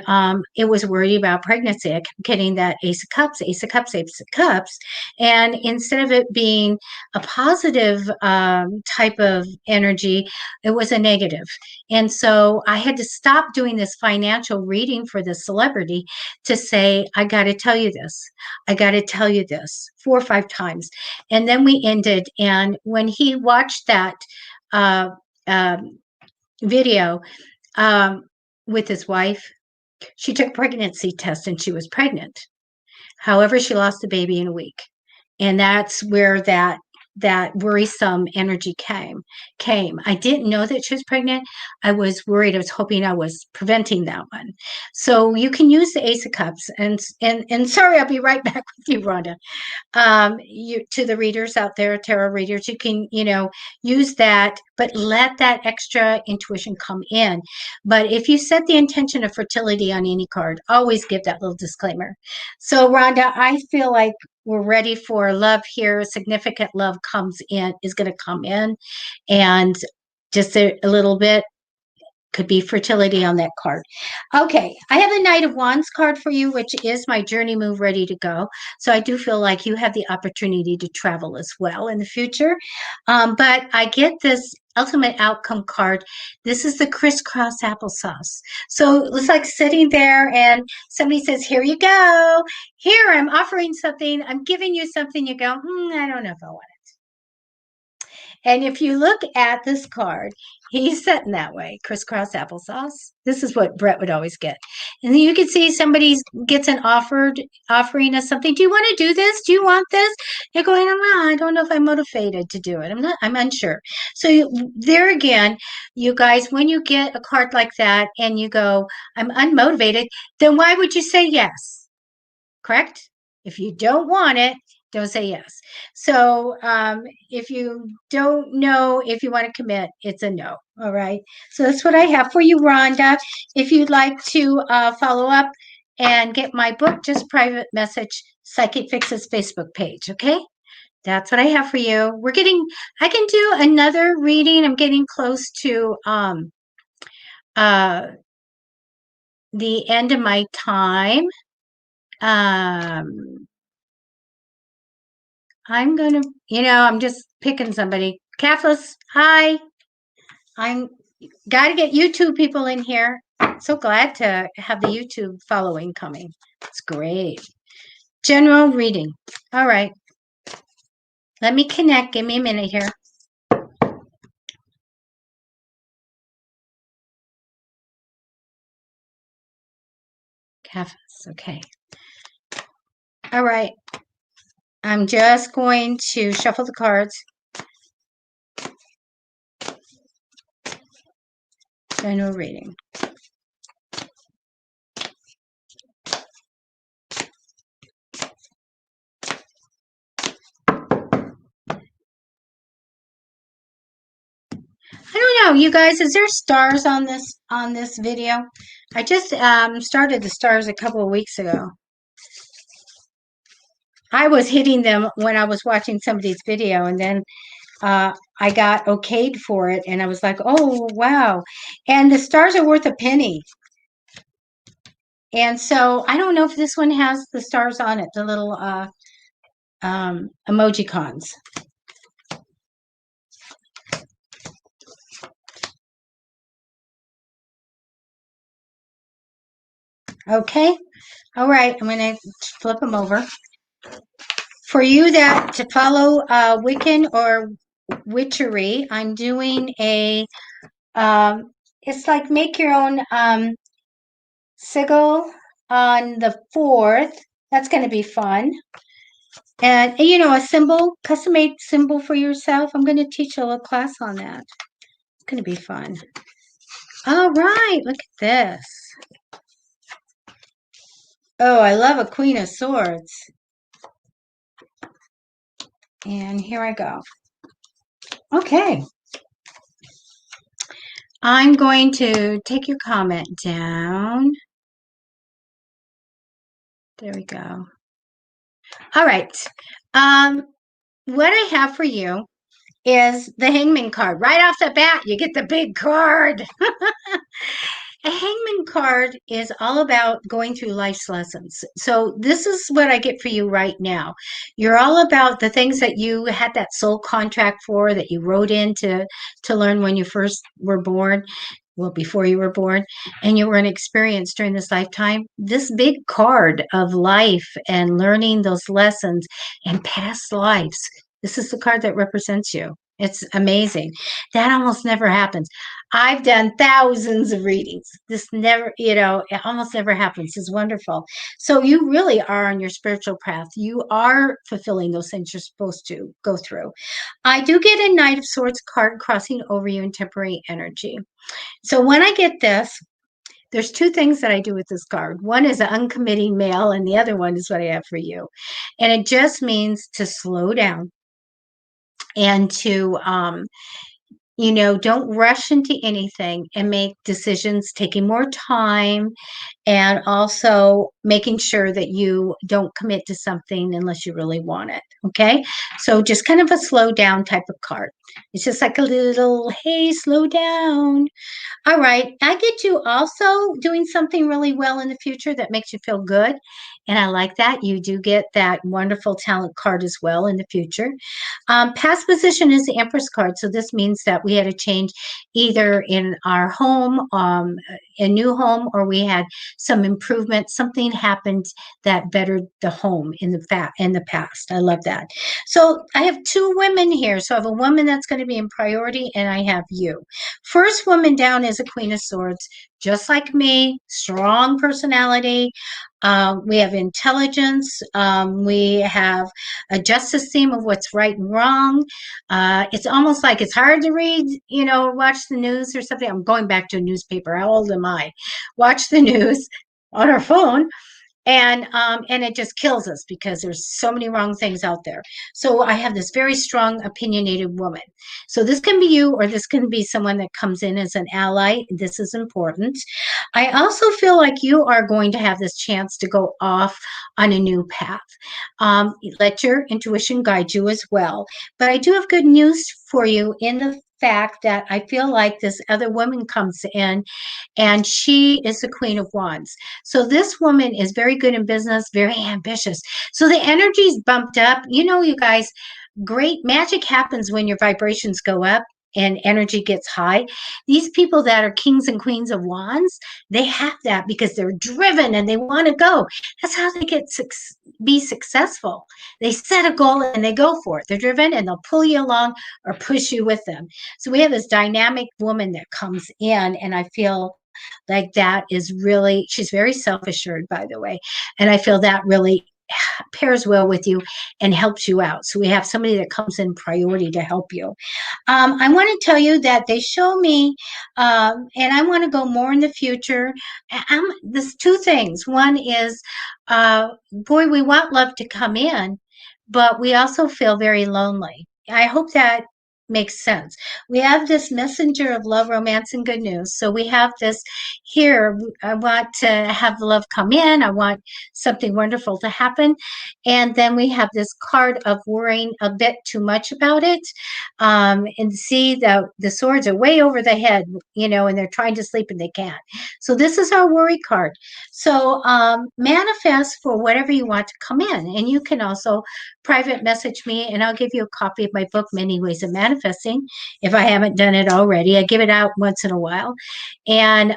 it was worried about pregnancy. I kept getting that Ace of Cups, Ace of Cups, Ace of Cups. And instead of it being a positive type of energy, it was a negative. And so I had to stop doing this financial reading for the celebrity to say, I got to tell you this. I got to tell you this 4 or 5 times. And then we ended. And when he watched that video with his wife, she took a pregnancy test and she was pregnant. However, she lost the baby in a week. And that's where that worrisome energy came. I didn't know that she was pregnant. I was worried. I was hoping I was preventing that one. So you can use the Ace of Cups. And sorry, I'll be right back with you, Rhonda. To the readers out there, tarot readers, you can, use that, but let that extra intuition come in. But if you set the intention of fertility on any card, always give that little disclaimer. So Rhonda, I feel like we're ready for love here. Significant love is going to come in, and just a little bit could be fertility on that card. Okay, I have the Knight of Wands card for you, which is my journey move ready to go. So I do feel like you have the opportunity to travel as well in the future. But I get this ultimate outcome card. This is the crisscross applesauce. So it's like sitting there and somebody says, here you go. Here, I'm offering something. I'm giving you something. You go, I don't know if I want it. And if you look at this card, he's sitting that way, crisscross applesauce. This is what Brett would always get. And then you can see somebody gets offering us something. Do you want to do this? Do you want this? You're going, I don't know if I'm motivated to do it. I'm unsure. So there again, you guys, when you get a card like that and you go, I'm unmotivated, then why would you say yes? Correct? If you don't want it, Don't say yes. So if you don't know if you want to commit, it's a no. All right. So that's what I have for you, Rhonda. If you'd like to follow up and get my book, just private message Psychic Fixes Facebook page. Okay. That's what I have for you. I can do another reading. I'm getting close to uh, the end of my time. I'm gonna, I'm just picking somebody. Cathlas, hi. I'm got to get YouTube people in here. So glad to have the YouTube following coming. It's great. General reading. All right. Let me connect. Give me a minute here. Cathlas, okay. All right. I'm just going to shuffle the cards. General reading. I don't know, you guys, is there stars on this video? I just started the stars a couple of weeks ago. I was hitting them when I was watching somebody's video, and then I got okayed for it, and I was like, oh, wow. And the stars are worth a penny. And so I don't know if this one has the stars on it, the little emoji cons. Okay. All right. I'm going to flip them over. For you that to follow Wiccan or Witchery, I'm doing it's like make your own sigil on the 4th. That's going to be fun. And, a symbol, custom-made symbol for yourself. I'm going to teach a little class on that. It's going to be fun. All right. Look at this. Oh, I love a Queen of Swords. And here I go. Okay. I'm going to take your comment down. There we go. All right. What I have for you is the Hangman card. Right off the bat, you get the big card. A Hangman card is all about going through life's lessons. So this is what I get for you right now. You're all about the things that you had that soul contract for, that you wrote in to learn when you first were born. Well, before you were born, and you were an experience during this lifetime. This big card of life and learning those lessons and past lives. This is the card that represents you. It's amazing. That almost never happens. I've done thousands of readings. This never, it almost never happens. It's wonderful. So you really are on your spiritual path. You are fulfilling those things you're supposed to go through. I do get a Knight of Swords card crossing over you in temporary energy. So when I get this, there's two things that I do with this card. One is an uncommitting male, and the other one is what I have for you. And it just means to slow down and to, don't rush into anything and make decisions, taking more time, and also making sure that you don't commit to something unless you really want it. Okay. So just kind of a slow down type of card. It's just like a little, hey, slow down. All right. I get you also doing something really well in the future that makes you feel good. And I like that. You do get that wonderful talent card as well in the future. Past position is the Empress card. So this means that we had a change either in our home, a new home, or we had some improvement. Something happened that bettered the home in the past. I love that. So I have two women here. So I have a woman that's going to be in priority, and I have you. First woman down is a Queen of Swords, just like me, strong personality. We have intelligence. We have a justice theme of what's right and wrong. It's almost like it's hard to read, watch the news or something. I'm going back to a newspaper. How old am I? Watch the news on our phone. and it just kills us because there's so many wrong things out there. So I have this very strong opinionated woman. So this can be you, or this can be someone that comes in as an ally. This is important. I also feel like you are going to have this chance to go off on a new path. Let your intuition guide you as well. But I do have good news for you in the fact that I feel like this other woman comes in and she is the Queen of Wands. So this woman is very good in business, very ambitious. So the energy's bumped up. You know, you guys, great magic happens when your vibrations go up and energy gets high. These people that are kings and queens of wands, they have that because they're driven and they want to go. That's how they be successful. They set a goal and they go for it. They're driven and they'll pull you along or push you with them. So we have this dynamic woman that comes in, and I feel like that is really, she's very self-assured, by the way, and I feel that really pairs well with you and helps you out. So we have somebody that comes in priority to help you. I want to tell you that they show me, and I want to go more in the future. There's two things. One is, boy, we want love to come in, but we also feel very lonely. I hope that makes sense. We have this messenger of love, romance, and good news. So we have this here. I want to have the love come in. I want something wonderful to happen. And then we have this card of worrying a bit too much about it. And see the swords are way over the head, you know, and they're trying to sleep and they can't. So this is our worry card. So manifest for whatever you want to come in. And you can also private message me and I'll give you a copy of my book, Many Ways of Manifesting, if I haven't done it already. I give it out once in a while. And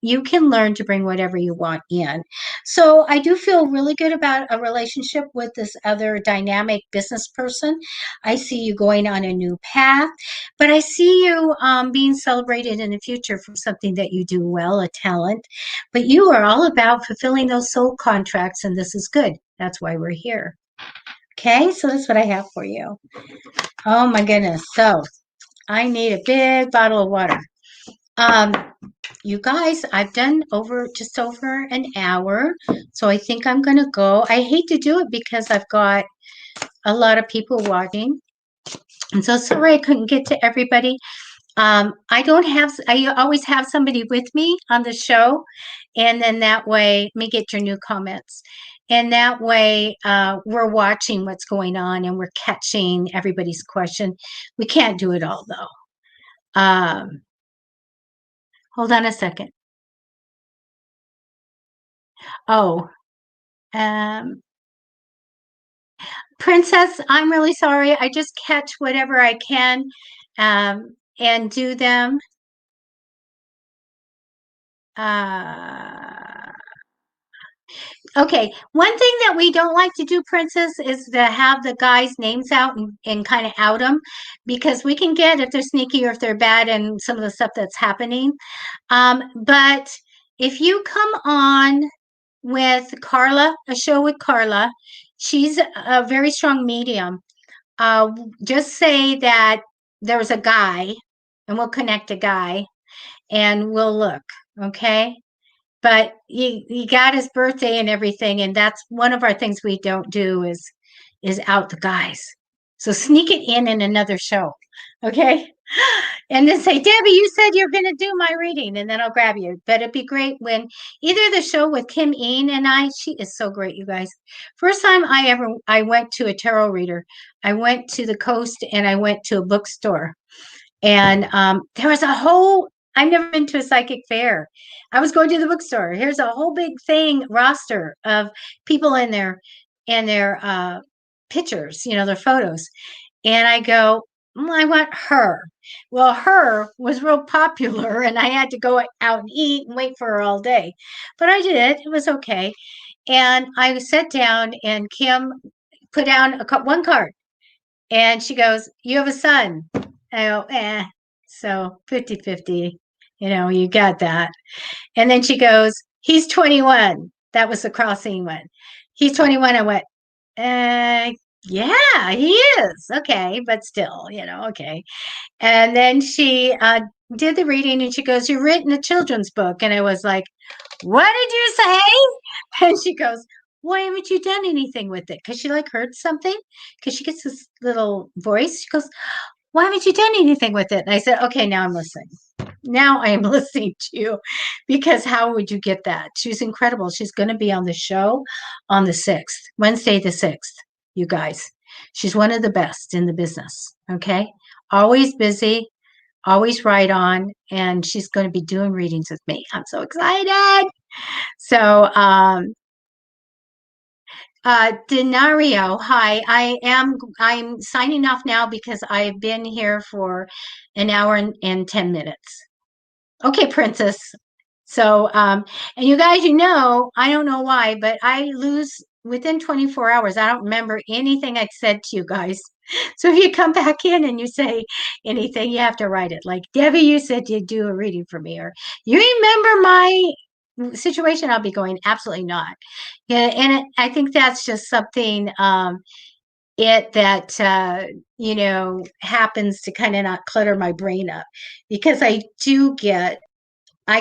you can learn to bring whatever you want in. So I do feel really good about a relationship with this other dynamic business person. I see you going on a new path, but I see you being celebrated in the future for something that you do well, a talent. But you are all about fulfilling those soul contracts, and this is good. That's why we're here. Okay, so that's what I have for you. Oh my goodness. So I need a big bottle of water. You guys, I've done just over an hour, so I think I'm going to go. I hate to do it because I've got a lot of people watching. I'm so sorry I couldn't get to everybody. I always have somebody with me on the show, and then that way, let me get your new comments. And that way, we're watching what's going on and we're catching everybody's question. We can't do it all though. Hold on a second. Oh, Princess, I'm really sorry. I just catch whatever I can and do them. Okay, one thing that we don't like to do, Princess, is to have the guys' names out and kind of out them, because we can get if they're sneaky or if they're bad and some of the stuff that's happening. But if you come on with Carla, a show with Carla, she's a very strong medium. Just say that there's a guy, and we'll connect a guy, and we'll look, okay? But he got his birthday and everything, and that's one of our things we don't do is out the guys. So sneak it in another show, okay? And then say, Debbie, you said you're going to do my reading, and then I'll grab you. But it'd be great when either the show with Kim Ean and she is so great, you guys. First time I went to a tarot reader, I went to the coast and I went to a bookstore, and there was a whole. I've never been to a psychic fair. I was going to the bookstore. Here's a whole big thing roster of people in their pictures, you know, their photos. And I go, I want her. Well, her was real popular, and I had to go out and eat and wait for her all day. But I did. It was okay. And I sat down, and Kim put down one card. And she goes, you have a son. I go, so 50-50. You know, you got that. And then she goes, he's 21. That was the crossing one. He's 21. I went, Yeah, he is. Okay, but still, okay. And then she did the reading and she goes, "You've written a children's book." And I was like, "What did you say?" And she goes, "Why haven't you done anything with it?" Because she like heard something, because she gets this little voice. She goes, "Why haven't you done anything with it?" And I said, "Okay, now I'm listening. Now I am listening to you, because how would you get that?" She's incredible. She's going to be on the show on the 6th, Wednesday the 6th, you guys. She's one of the best in the business. Okay. Always busy, always right on. And she's going to be doing readings with me. I'm so excited. So, Denario, hi. I'm signing off now because I've been here for an hour and 10 minutes. Okay, Princess. So, and you guys, I don't know why, but I lose within 24 hours. I don't remember anything I said to you guys. So if you come back in and you say anything, you have to write it. Like, "Debbie, you said you'd do a reading for me," or "You remember my situation?" I'll be going, "Absolutely not." Yeah, and I think that's just something that happens to kind of not clutter my brain up, because I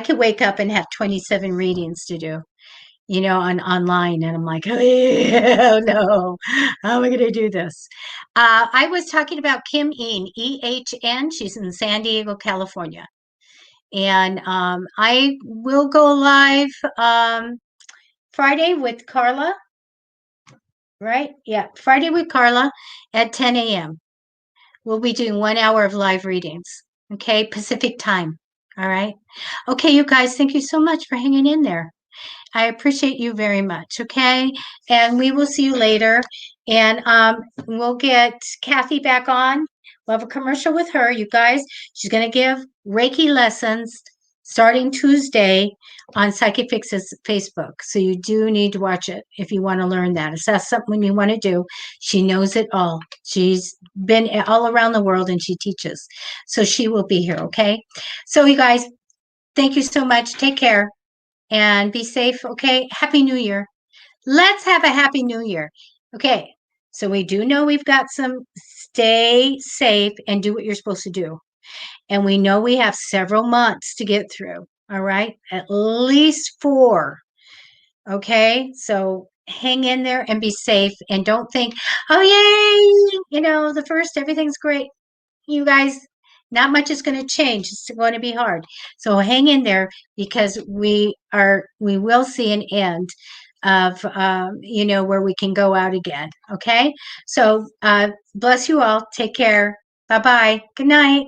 could wake up and have 27 readings to do, on online, and I'm like, "Oh no, how am I going to do this?" I was talking about Kim Een, EHN. She's in San Diego, California, and I will go live Friday with Carla. Right? Yeah, Friday with Carla at 10 a.m. We'll be doing 1 hour of live readings. Okay, Pacific time. All right. Okay, you guys, thank you so much for hanging in there. I appreciate you very much. Okay. And we will see you later. And we'll get Kathy back on. We'll have a commercial with her, you guys. She's going to give Reiki lessons starting Tuesday on Psychicfixes Facebook. So you do need to watch it if you want to learn that. If that's something you want to do, she knows it all. She's been all around the world and she teaches. So she will be here. Okay. So you guys, thank you so much. Take care and be safe. Okay. Happy New Year. Let's have a Happy New Year. Okay. So we do know we've got some stay safe and do what you're supposed to do. And we know we have several months to get through. All right. At least 4. Okay. So hang in there and be safe, and don't think, "Oh, yay, the first, everything's great." You guys, not much is going to change. It's going to be hard. So hang in there, because we will see an end of, where we can go out again. Okay. So, bless you all. Take care. Bye bye. Good night.